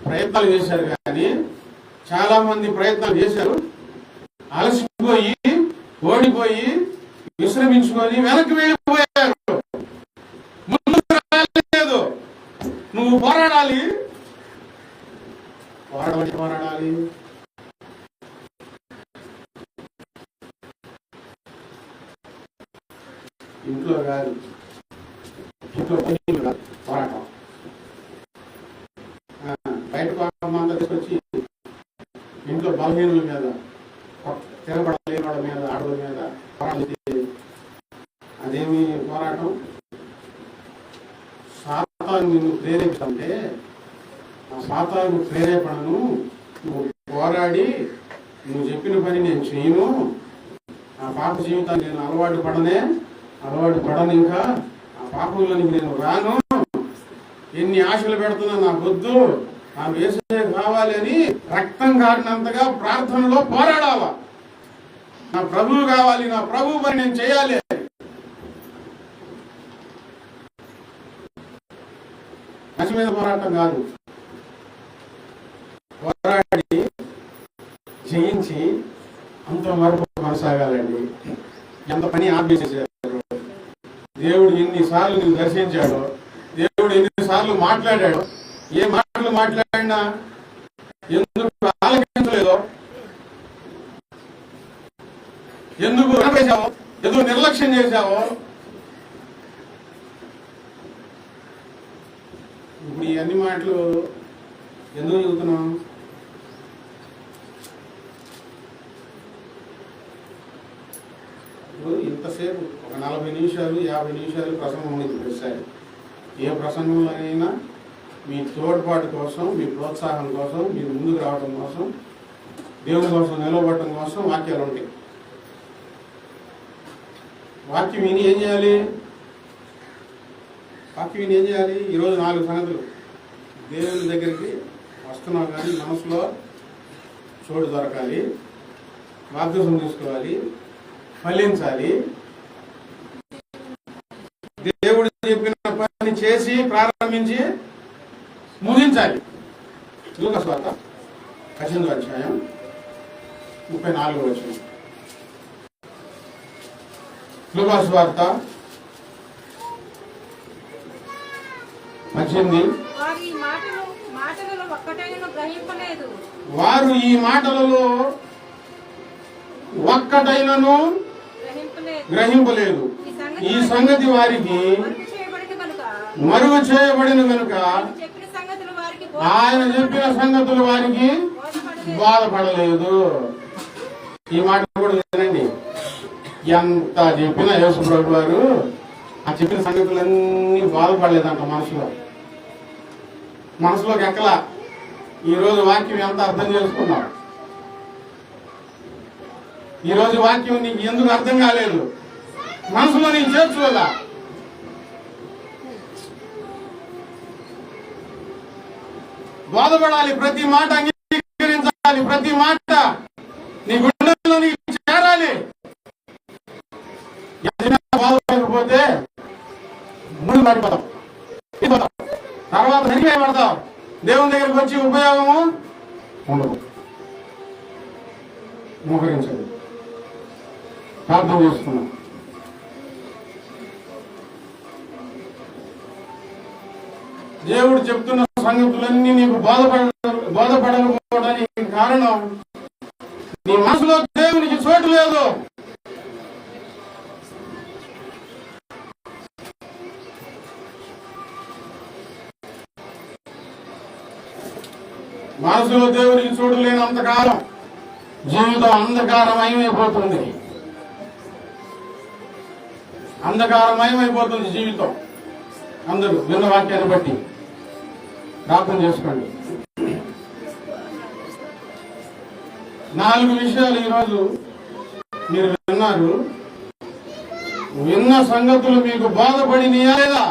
ప్రయత్నాలు చేశారు, కానీ చాలా మంది ప్రయత్నాలు చేశారు, అలసిపోయి ఓడిపోయి విశ్రమించుకొని వెనక్కి వెళ్ళిపోయారు. ముందుకు రాలేదు. నువ్వు పోరాడాలి. పోరాడాలి. ఇంట్లో కాదు, పోరాటం. బయట అంతా తీసుకొచ్చి ఇంట్లో బలహీనుల మీద, తిరగబడలేని వాళ్ళ మీద, ఆడవాళ్ళ మీద పోరాటం. అదేమి పోరాటం? సాతాను నిన్ను ప్రేరేపిస్తుంటే ఆ సాతాను ప్రేరేపణను నువ్వు పోరాడి, నువ్వు చెప్పిన పని నేను చేయను, ఆ పాప జీవితాన్ని నేను అలవాటు పడను, ఇంకా ఆ పాపంలోనికి నేను రాను, ఎన్ని ఆశలు పెడుతున్నా నాకు వద్దు, నాకు యేసయ్య కావాలి అని రక్తం కారినంతగా ప్రార్థనలో పోరాడాలా. నా ప్రభువు కావాలి, నా ప్రభువు పని నేను చేయాలి. నచ్చి మీద పోరాటం కాదు, పోరాడి జయించి అంతవరకు కొనసాగాలండి. ఎంత పని ఆపేసేసారు. దేవుడు ఎన్నిసార్లు నేను దర్శించాడో, దేవుడు ఎన్నిసార్లు మాట్లాడాడో, ఏ మాటలు మాట్లాడినా ఎందుకు ఆలకించలేదో, ఎందుకు ఆపేశావో, ఎందుకు నిర్లక్ష్యం చేశావో. ఇప్పుడు ఈ అన్ని మాటలు ఎందుకు చెబుతున్నాం? ఇంతసేపు ఒక 40 నిమిషాలు 50 నిమిషాలు ప్రసంగం ఉంది ప్రతిసారి. ఏ ప్రసంగంలోనైనా మీ తోడ్పాటు కోసం, మీ ప్రోత్సాహం కోసం, మీరు ముందుకు రావడం కోసం, దేవుని కోసం నిలబడటం కోసం వాక్యాలు ఉంటాయి. వాక్యం విని ఏం చేయాలి? ఈరోజు 4 సంగతులు. దేవుని దగ్గరికి వస్తున్నావు కానీ మనసులో చోటు దొరకాలి, బాప్తిసం తీసుకోవాలి, ఫలించాలి, దేవుడు చెప్పిన పని చేసి ప్రారంభించి ముగించాలి. లూకా సువార్త 18వ అధ్యాయం 34వ వచనం. లూకా సువార్త 18. వారు ఈ మాటలలో ఒక్కటైనను గ్రహింపలేదు. ఈ సంగతి వారికి మరుగు చేయబడిన కనుక ఆయన చెప్పిన సంగతులు వారికి బాధపడలేదు. ఈ మాట కూడా వినండి. ఎంత చెప్పినా యేసుప్రభువు వారు ఆ చెప్పిన సంగతులన్నీ బాధపడలేదంట. మనసులోకి ఎక్కలా. ఈరోజు వాక్యం ఎంత అర్థం చేసుకున్నావు? ఈరోజు వాక్యం నీకు ఎందుకు అర్థం కాలేదు? మనసులో నీకు చేర్చుకోదా? బాధపడాలి, ప్రతి మాట అంగీకరించాలి, ప్రతి మాట నీ గుండెల్లో నీకు చేరాలి. బాధపడకపోతే ముందు పడిపోతాం, తర్వాత నిలిపేయబడతాం. దేవుని దగ్గరికి వచ్చి ఉపయోగము ఉండదు. మోహరించండి, ప్రార్థన చేసుకున్నాం. దేవుడు చెప్తున్న సంగతులన్నీ నీకు బాధపడకపోవడానికి కారణం నీ మనసులో దేవునికి చోటు లేదు. మనసులో దేవునికి చోటు లేనంతకాలం జీవితం అంధకారమయమైపోతుంది. అంధకారమయమైపోతుంది జీవితం. అందరూ విన్న వాక్యాన్ని బట్టి ప్రార్థన చేసుకోండి. 4 విషయాలు ఈరోజు మీరు విన్నారు. విన్న సంగతులు మీకు బాధపడినయా లేదా?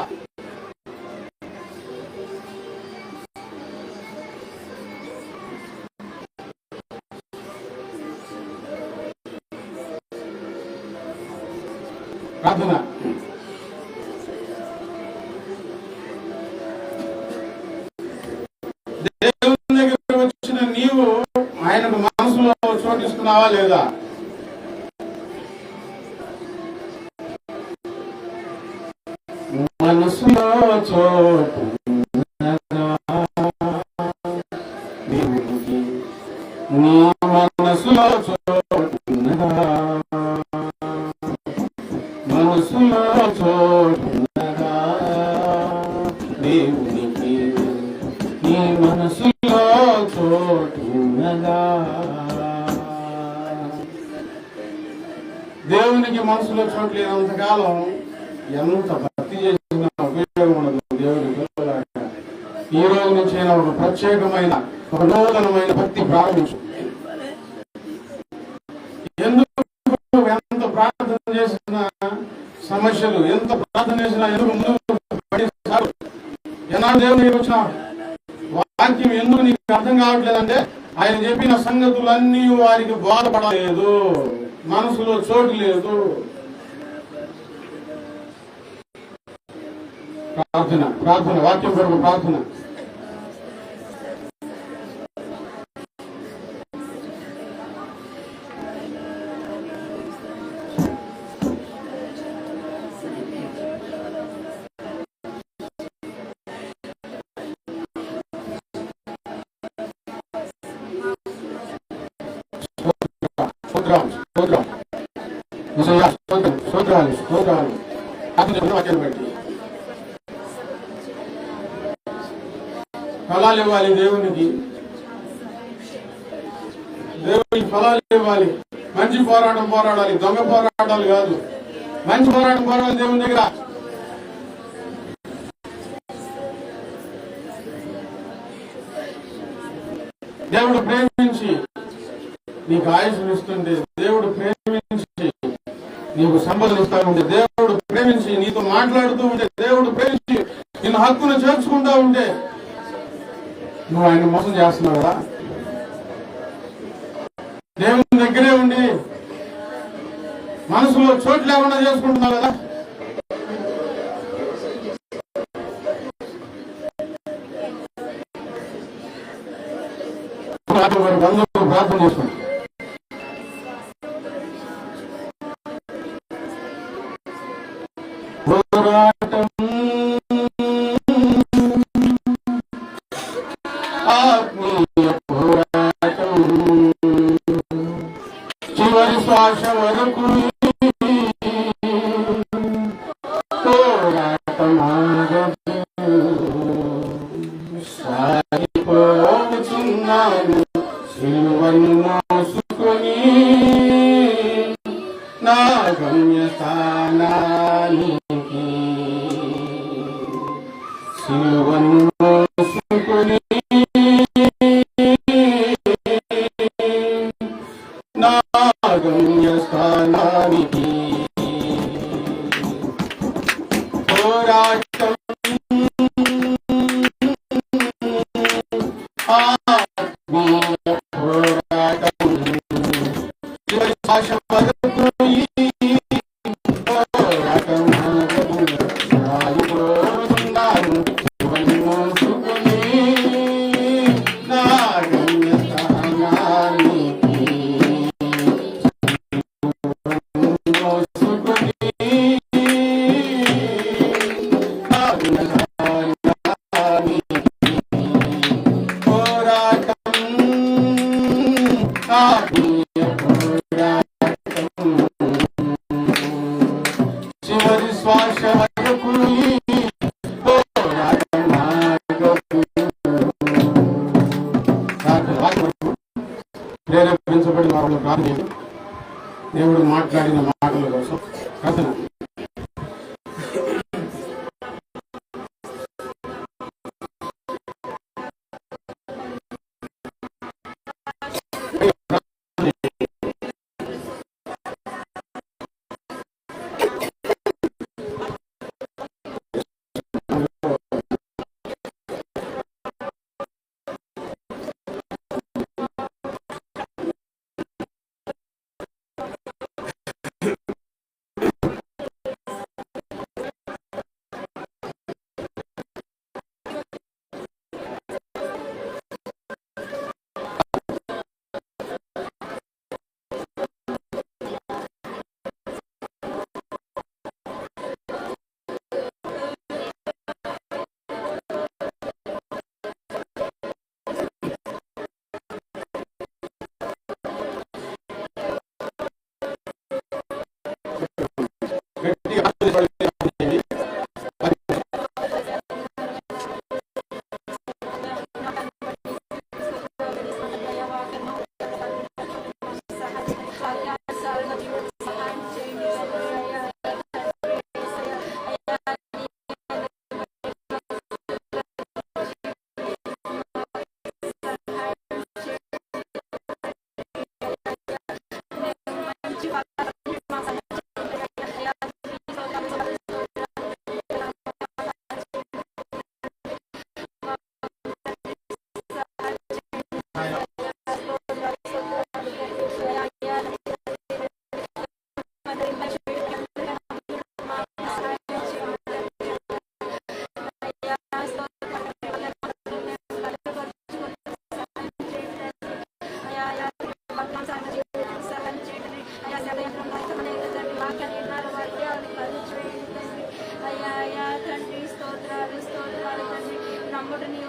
ప్రార్థన. దేవుని దగ్గర వచ్చిన నీవు ఆయనకు మనసులో చోటిస్తున్నావా లేదా? మనసులో చోటు నీ మనసులో చోటున్నదా? మనసులో చోటున్నదా దేవునికి? నీ మనసులో చోటున్నదా? దేవునికి మనసులో చోటు లేనంతకాలం ఎంత భక్తి చేసిన ఉపయోగం ఉండదు. దేవుడి పిల్లలారా, ఈ రోజు నుంచి అయినా ఒక ప్రత్యేకమైన ఒక నూతనమైన భక్తి ప్రారంభించు. ఎందుకు ఎంత ప్రార్థన చేసిన సమస్యలు, ఎంత ప్రార్థన చేసినా ఎందుకు ముందుకు పడేస్తారు? ఎన్నాడు దేవుని వచ్చిన వాక్యం ఎందుకు నీకు అర్థం కావట్లేదంటే ఆయన చెప్పిన సంగతులన్నీ వారికి బోధపడలేదు, మనసులో చోటు లేదు. ప్రార్థన ప్రార్థన వాక్యం కొరకు ప్రార్థన. ఫలాలు ఇవ్వాలి దేవునికి. దేవునికి ఫలాలు ఇవ్వాలి. మంచి పోరాటం పోరాడాలి, దొంగ పోరాటాలు కాదు. మంచి పోరాటం పోరాడాలి దేవుని దగ్గర. దేవుడు ప్రేమించి నీకు ఆయుష్ను ఇస్తుంటే, దేవుడు ప్రేమించి నీకు సంపదలు ఇస్తా ఉంటే, దేవుడు ప్రేమించి నీతో మాట్లాడుతూ ఉంటే, దేవుడు ప్రేమించి నిన్ను హక్కును చేర్చుకుంటా ఉంటే నువ్వు ఆయన మోసం చేస్తున్నావు కదా? దేవుని దగ్గరే ఉండి మనసులో చోటు లేకుండా చేసుకుంటున్నావు కదా? అందరూ ప్రార్థన చేసుకోండి. పోరాటం ఆత్మీయ పోరాటం చివరి శ్వాస వరకు పోరాటం ఆగదు. సాగిపోతున్నాను సిలువను మోసుకొని నా గమ్యస్థానానికి. సిలువను మోసుకొని నా గమ్యస్థానానికి. పోరాటం ఆత్మీయ పోరాటం చివరి శ్వాస వరకు పోరాటం ఆగదు. సాగిపోతున్నాను సిలువను మోసుకొని నా గమ్యస్థానానికి. చివరి శ్వాస వరకు పోరాటం ఆగదు. ప్రేరేపించబడిన వాళ్ళు ప్రార్థన. దేవుడు మాట్లాడిన మాటల కోసం కథన.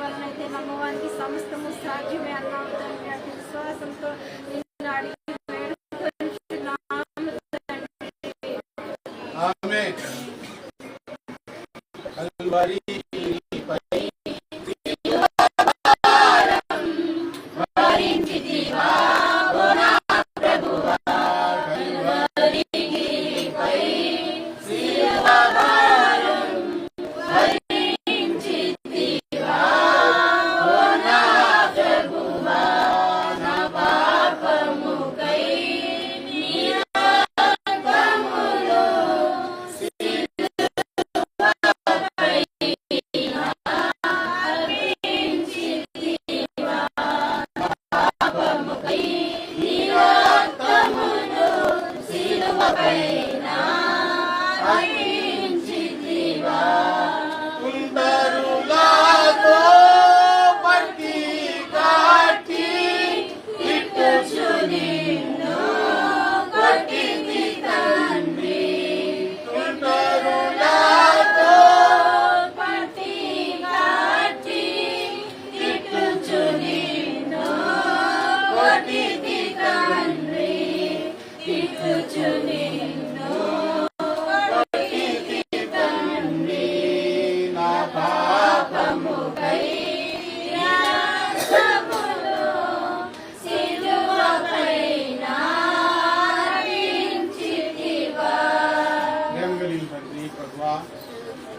వలనైతే నమ్మవానికి సమస్తము సాధ్యమే అన్నావు తండ్రి. అతి విశ్వాసంతో నిన్ను అడిగి వేడుకొనుచున్నాము తండ్రి. ఆమేన్. కల్వరి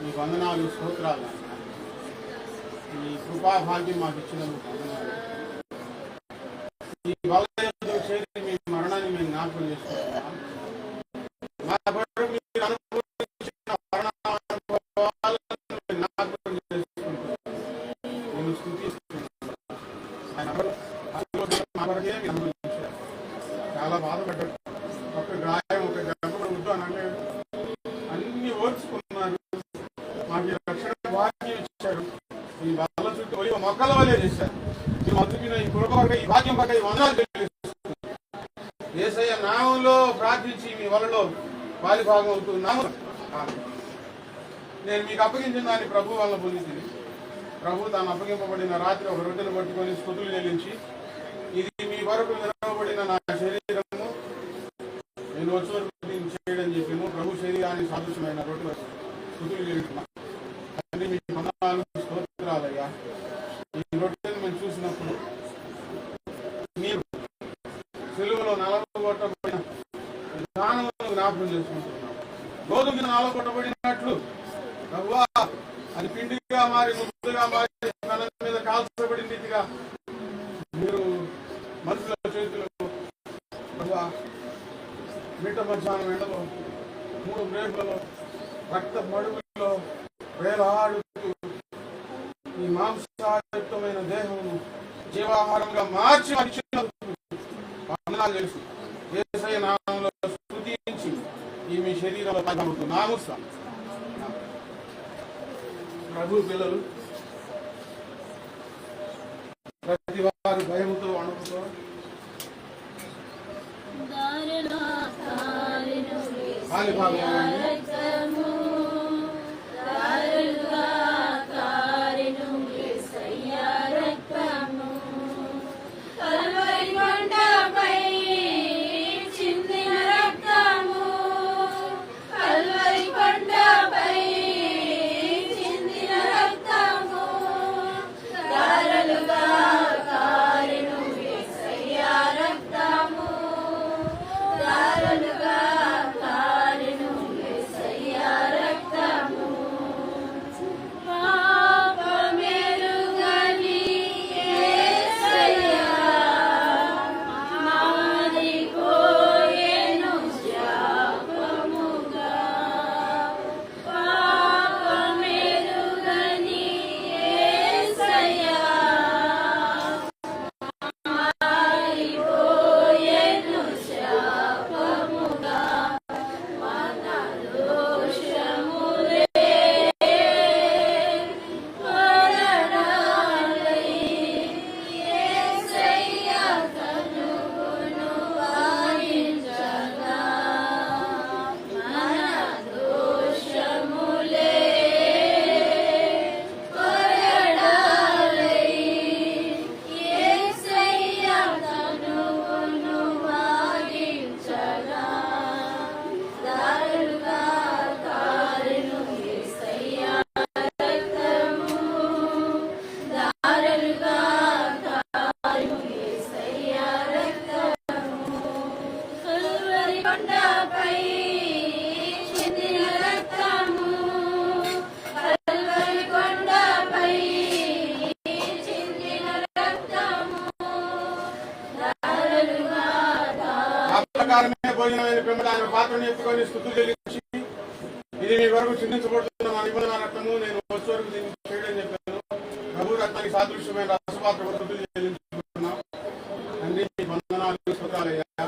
మీ వందనాలు, స్తోత్రాలు. ఈ కృపా భాగ్యం మాకు ఇచ్చినందుకు వందనాలు. ఈ బలయంతో చేరి మీ మరణాన్ని మేము జ్ఞాపకం చేసుకుంటున్నాం. మా కొరకు మీరు అనుభవించిన మరణానుభవాలను జ్ఞాపకం చేసుకుంటున్నాం. నేను స్తుతిస్తున్నాను. ఆయన మా కొరకే మీరు అనుభవించారు. చాలా బాధపడ్డాడు. ఒక గాయం, ఒక గర్భం వద్దు అని అంటే అన్ని ఓర్చుకున్నారు. మాకు రక్షణ భాగ్యం ఇచ్చారు. ఈ వాళ్ళ చుట్టూ మొక్కల వల్లే చేశారు. ఈ మధుకిన ఈ కృప ఈ భాగ్యం పక్క ఈ వందనాలు తెలియజేస్తున్నారు. యేసయ్య నామంలో ప్రార్థించి మీ వలలో పాలిభాగం అవుతున్నాము. నేను మీకు అప్పగించిన దాన్ని ప్రభు వల్ల పొందింది. ప్రభు తాను అప్పగింపబడిన రాత్రి ఒక రొట్టెను పట్టుకొని స్తుతులు చెల్లించి, ఇది మీ వరకు వినబడిన నా శరీరము, నేను వచ్చే వరకు చేయడం చెప్పాను. ప్రభు శరీరాన్ని సాదృశ్యమైన రొట్టె స్తుతులు చెల్లించుకున్నాను. మీ వందనాలు, స్తోత్రాలయ్యా. ఈ రొట్టెను మేము చూసినప్పుడు మీరు సెలువులో నలగొట్టబడిన విధానమును జ్ఞాపకం చేసుకుంటున్నాం. గోధుమ గిన్నె కొట్టబడినట్లు ప్రభువా అది పిండిగా మారి ముద్దగా మారి తన మీద కాల్చబడిన రీతిగా మీరు మనుషుల చేతులు ప్రభువా మిట్ట మధ్యాహ్నం ఎండలో 3 బ్రేకులలో రక్త మడుగుల్లో వేలాడుతూ ఈ మాంసాయుక్తమైన దేహమును జీవాహారంగా మార్చి వందనాలు తెలుసు. యేసయ్య నామములో స్తుతించి ఈ మీ శరీరంలో పాల్గొంటున్నాము. ప్రభు పిల్లలు ప్రతి వారు భయముతో అణుకుతో భోజనమైన పిమ్మట ఆయన పాత్రను ఎత్తుకొని స్తుతులు చెల్లించి, ఇది మీ వరకు చిందించబడుతున్న మా నిబంధన రక్తము, నేను వచ్చే వరకు దీన్ని చేయడం చెప్పాను. ప్రభు రక్తానికి సాదృశ్యమైన రసపాత్ర స్తుతులు చెల్లించుకుంటున్నాం. తండ్రి మీ వందనాలు స్తోత్రాలయ్యా.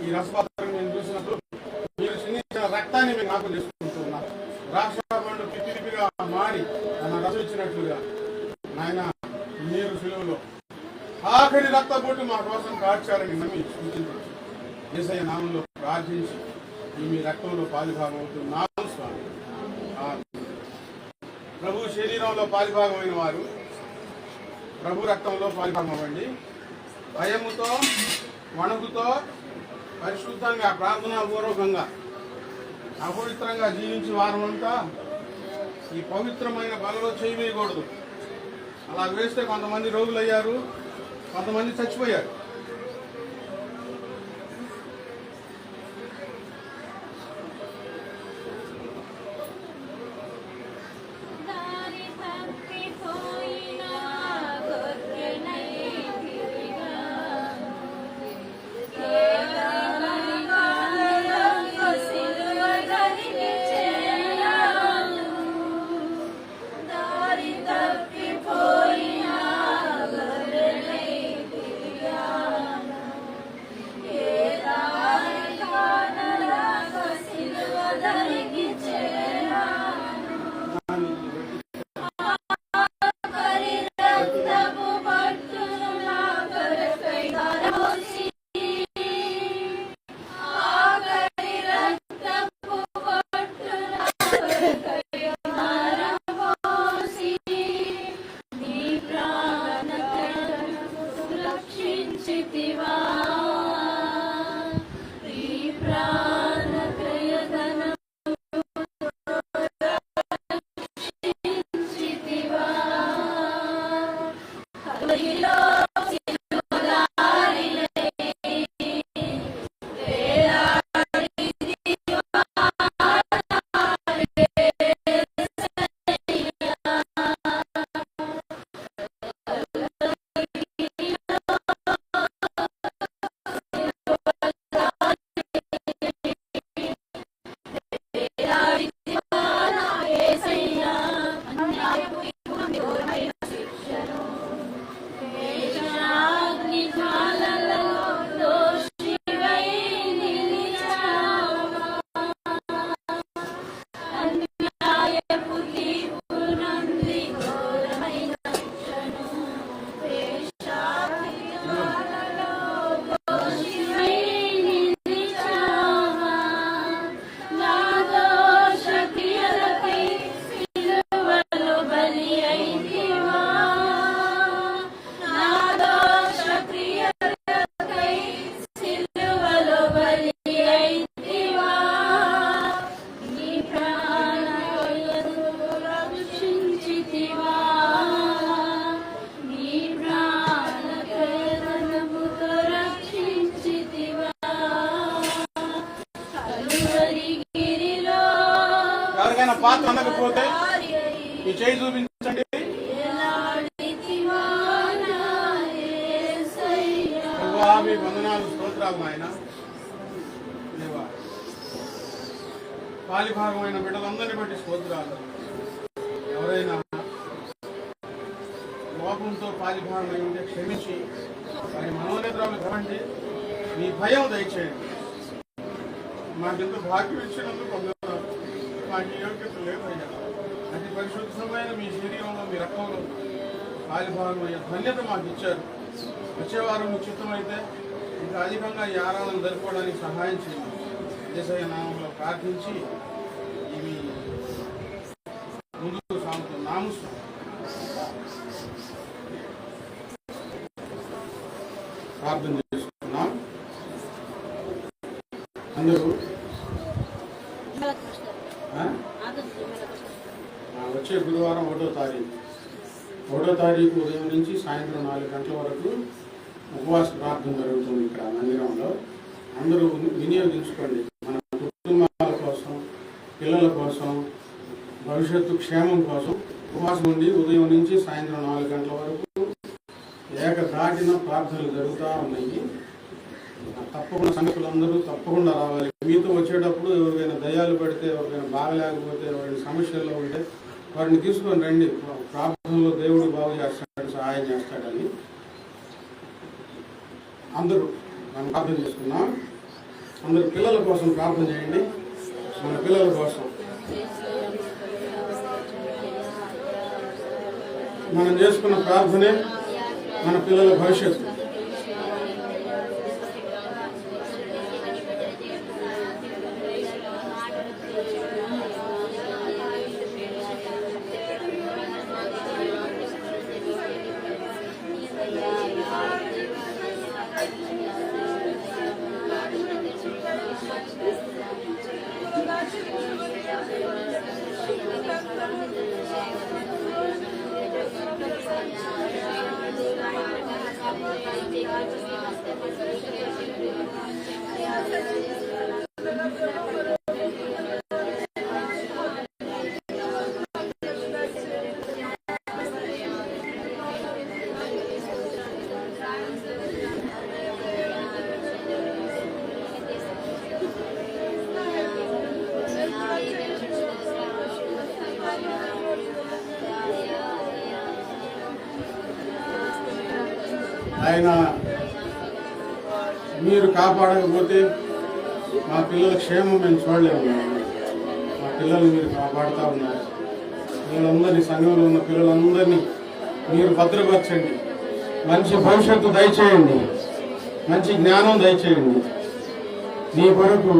ఈ రసపాత్రను నేను చూసినప్పుడు మీరు చిందించిన రక్తాన్ని మేము నాకు చేసుకుంటున్నాం. ద్రాక్ష పండు పితిరిపిగా మారి తన రసం ఇచ్చినట్లుగా నాయన మీరు సిలువలో ఆఖరి రక్త బొట్టు మా కోసం కాల్చారని నమ్మి సూచించవచ్చు. యేసయ్య నామంలో ప్రార్థించి మీ రక్తంలో పాలిభాగం అవుతున్నాను స్వామి. ప్రభు శరీరంలో పాలిభాగమైన వారు ప్రభు రక్తంలో పాలిభాగం అవ్వండి. భయముతో వణుకుతో పరిశుద్ధంగా ప్రార్థనాపూర్వకంగా అపవిత్రంగా జీవించి వారమంతా ఈ పవిత్రమైన బలలో చేయవేయకూడదు. అలా వేస్తే కొంతమంది రోగులయ్యారు, కొంతమంది చచ్చిపోయారు. పాత్ర అందకపోతే ఈ చేయి చూపించండి. మీ వందనాలు స్తోత్రాలు నాయన. పాలిభాగమైన బిడ్డలందరినీ బట్టి స్తోత్రాలు. ఎవరైనా లోపంతో పాలిభాగమై ఉంటే క్షమించి వారి మనోనేత్రాలు కరండి. మీ భయం దయచేయండి. మాకెంత భాగ్యం ఇచ్చినందుకు పొందుతున్నారు. మాకు యోగ్యత లేదయ్యా. అతి పరిశుద్ధమైన మీ శరీరంలో మీ రక్తంలో పాలిభాగం అయ్యే ధన్యత మాకు ఇచ్చారు. వచ్చేవారు మీ చిత్తమైతే ఇంకా అధికంగా ఈ ఆరాధన జరుపుకోవడానికి సహాయం చేయండి. యేసయ్య నామంలో ప్రార్థించి ఇవి ముందుకు సాగుతున్నాము. ప్రార్థన చేసుకున్నాం. అందరూ వచ్చే బుధవారం 1వ తారీఖు ఉదయం నుంచి సాయంత్రం 4 గంటల వరకు ఉపవాస ప్రార్థన జరుగుతుంది ఇక్కడ మందిరంలో. అందరూ వినియోగించుకోండి. మన కుటుంబాల కోసం, పిల్లల కోసం, భవిష్యత్తు క్షేమం కోసం ఉపవాసం ఉండి ఉదయం నుంచి సాయంత్రం 4 గంటల వరకు ఏకదాటిన ప్రార్థనలు జరుగుతూ ఉన్నాయి. తప్పకుండా సంగతులందరూ తప్పకుండా రావాలి. మీతో వచ్చేటప్పుడు ఎవరికైనా దయ్యాలు పడితే, ఎవరికైనా బాగలేకపోతే, ఎవరైనా సమస్యల్లో ఉంటే వారిని తీసుకొని రండి. ప్రార్థనలో దేవుడు బాగు చేస్తాడు, సహాయం చేస్తాడని. అందరూ మనం ప్రార్థన చేసుకున్నాం. అందరూ పిల్లల కోసం ప్రార్థన చేయండి. మన పిల్లల కోసం మనం చేసుకున్న ప్రార్థనే మన పిల్లల భవిష్యత్తు. ఆయన మీరు కాపాడకపోతే మా పిల్లల క్షేమం మేము చూడలేము. మా పిల్లల్ని మీరు కాపాడుతూ ఉన్నారు. పిల్లలందరినీ, సంఘంలో ఉన్న పిల్లలందరినీ మీరు భద్రపరచండి. మంచి భవిష్యత్తు దయచేయండి, మంచి జ్ఞానం దయచేయండి. మీ కొరకు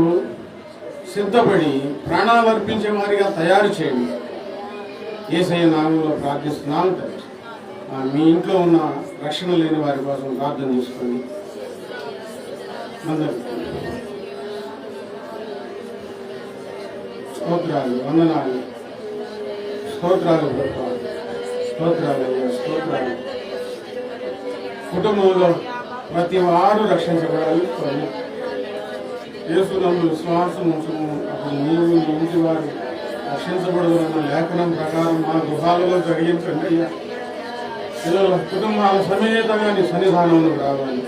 సిద్ధపడి ప్రాణాలు అర్పించే వారిగా తయారు చేయండి. యేసయ్య నామంలో ప్రార్థిస్తున్నాను తండ్రి. మీ ఇంట్లో ఉన్న రక్షణ లేని వారి కోసం ప్రార్థన చేసుకోండి. అందరూ స్తోత్రాలు, వందనాలు, స్తోత్రాలు, స్తోత్రాలు, స్తోత్రాలు. కుటుంబంలో ప్రతి వారు రక్షించబడాలి. యేసునందు విశ్వాసం ఉంచుము, అప్పుడు నీవు నీ ఇంటి వారు రక్షించబడదు అన్న లేఖనం ప్రకారం మా గృహాలలో జరిగించండి అయ్యా. పిల్లల కుటుంబాల సమేతంగా నీ సన్నిధానంలో రావాలి.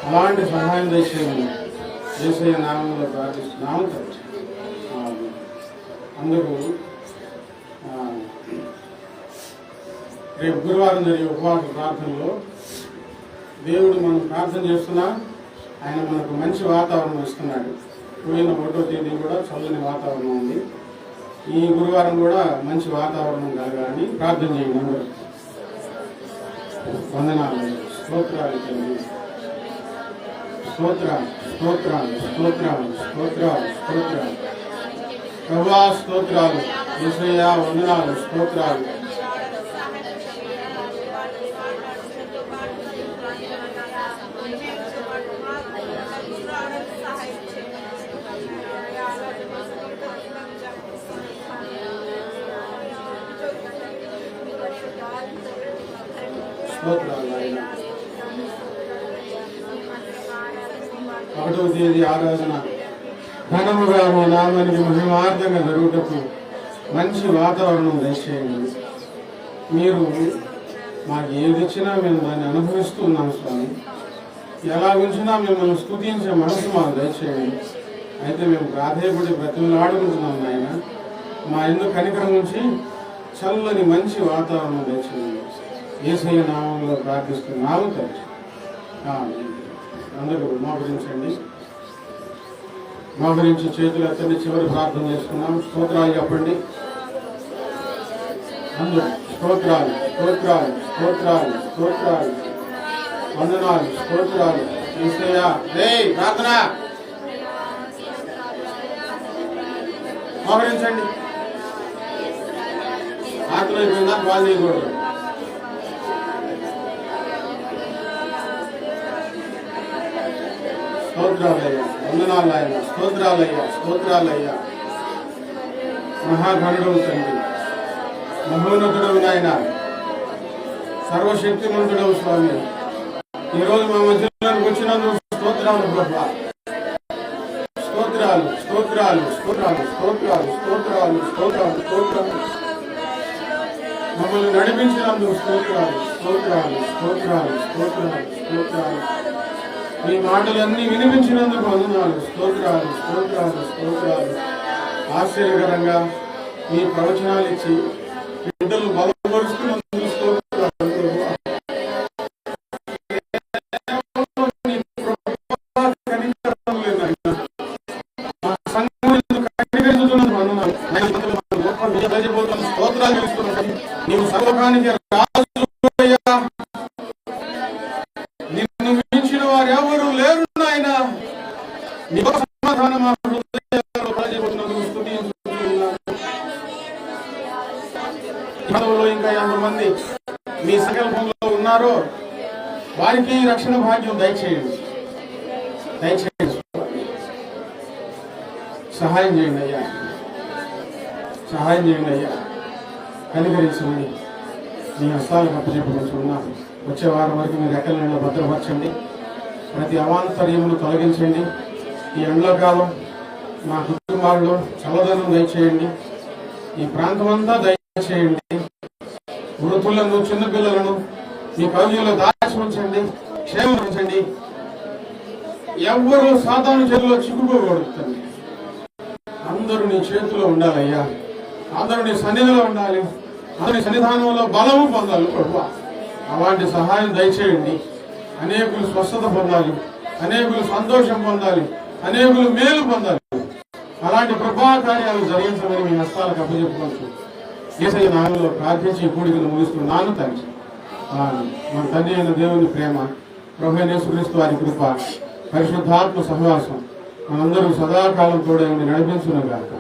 అలాంటి సహాయం దయచేయండి. యేసయ్య నామంలో ప్రార్థిస్తున్నాము తండ్రి. అందరూ రేపు గురువారం జరిగే ఉపవాస ప్రార్థనలో దేవుడు మనం ప్రార్థన చేస్తున్నా ఆయన మనకు మంచి వాతావరణం ఇస్తున్నాడు. పోయిన 1వ తేదీ కూడా చల్లని వాతావరణం ఉంది. ఈ గురువారం కూడా మంచి వాతావరణం కలగాలని ప్రార్థన చేయండి. అందరూ వందనాలు, స్తోత్రాలు తండ్రి. స్తోత్రాలు, స్తోత్రాలు, స్తోత్రాలు, స్తోత్రాలు, స్తోత్రాలు ప్రభువా, స్తోత్రాలు. యేసయ్యా వందనాలు, స్తోత్రాలు. స్తోత్రాలు ఆయన. 1వ తేదీ ఆరాధన ఘనముగా మీ నామానికి మహిమార్థంగా జరుగుటకు మంచి వాతావరణం దయచేయండి. మీరు మాకు ఏది ఇచ్చినా మేము దాన్ని అనుభవిస్తూ ఉన్నాం స్వామి. ఎలా ఉంచినా మిమ్మల్ని స్తుతించే మనసు మాకు దయచేయండి. అయితే మేము ప్రాధేయపడి బ్రతిమలాడుకుంటున్నాం నాయన. మా ఎందుకు కనికరం ఉంచి చల్లని మంచి వాతావరణం దయచేయండి. యేసయ్య నామంలో ప్రార్థిస్తున్నాము తండ్రి. అందరూ మోకరించండి. మోకరించి చేతులు ఎత్తండి. చివరి ప్రార్థన చేసుకున్నాం. స్తోత్రాలు చెప్పండి అందరూ. స్తోత్రాలు, స్తోత్రాలు, స్తోత్రాలు, స్తోత్రాలు, వందనాలు, స్తోత్రాలు. యేసయ్య ప్రార్థన మోకరించండి. ఆకలి అయిపోయిందా? బాగా చేయకూడదు. స్తోత్రాలయ్యా, వందనాలయ్యా, స్తోత్రాలయ్యా, స్తోత్రాలయ్యా. మహాగణుడవు తండ్రి, మహోన్నతుడవు నాయన, సర్వశక్తిమంతుడవు స్వామి. ఈరోజు మా మధ్యలోకి వచ్చినందుకు స్తోత్రాలు ప్రభా. స్తోత్రాలు, స్తోత్రాలు, స్తోత్రాలు, స్తోత్రాలు, స్తోత్రాలు, స్తోత్రాలు, స్తోత్రాలు. మమ్మల్ని నడిపించినందుకు స్తోత్రాలు, స్తోత్రాలు, స్తోత్రాలు, స్తోత్రాలు, స్తోత్రాలు. మీ మాటలన్నీ వినిపించినందుకు వందనాలు, స్తోత్రాలు స్తోత్రాలు స్తోత్రాలు. ఆశ్చర్యకరంగా మీ ప్రవచనాలు ఇచ్చి బిడ్డలు బలపరుస్తున్నందుకు స్తోత్రాలు ప్రభువా. నీ కృప కనికరం లేదు నాయనా. మా సంఘం కనికరించుతున్నందుకు వందనాలు. గొప్ప విజయపోతున్న స్తోత్రాలు చేస్తున్నాం. నీవు సర్వకానికి రాజు అయ్యా. నిన్ను మించిన వారు ఎవరు లేరు నాయన. నీ సమాధానం మా హృదయాల్లో కలగజేస్తున్నందుకు స్తుతిస్తున్నాను. మనలో ఇంకా ఎంతమంది మీ సంకల్పంలో ఉన్నారో వారికి రక్షణ భాగ్యం దయచేయండి, దయచేయండి. సహాయం చేయండి అయ్యా, సహాయం చేయండి అయ్యా. కనికరించమని మీ హస్తాలకు అప్పచెప్పవచ్చున్నాను. వచ్చే వారం వరకు మీ రెక్కల నీళ్ళ భద్రపరచండి. ప్రతి అవాంతర్యమును తొలగించండి. ఈ ఎండాకాలం మా కుటుంబాల్లో చల్లదనం దయచేయండి. ఈ ప్రాంతం అంతా దయచేయండి. వృద్ధులను చిన్నపిల్లలను మీ కవ్యంలో దాచి ఉంచండి, క్షేమం ఉంచండి. ఎవ్వరూ సాధారణ చేతిలో చిక్కుకోకూడదు. అందరూ నీ చేతిలో ఉండాలయ్యా. అందరూ నీ సన్నిధిలో ఉండాలి. అందరి సన్నిధానంలో బలము పొందాలి ప్రభువా. అలాంటి సహాయం దయచేయండి. అనేకులు స్వస్థత పొందాలి, అనేకులు సంతోషం పొందాలి, అనేకులు మేలు పొందాలి. అలాంటి కృపా కార్యాలు జరిగించమని మీ హస్తాలకు అప్పచెప్పుకోవచ్చు. యేసయ్య నామములో ప్రార్థించి కూడికను ముగిస్తున్నాను తండ్రి. మన తండ్రి అయిన దేవుని ప్రేమ, ప్రభువైన యేసుక్రీస్తు వారి కృప, పరిశుద్ధాత్మ సహవాసం మనందరూ సదాకాలం కూడా నడిపించును గాక.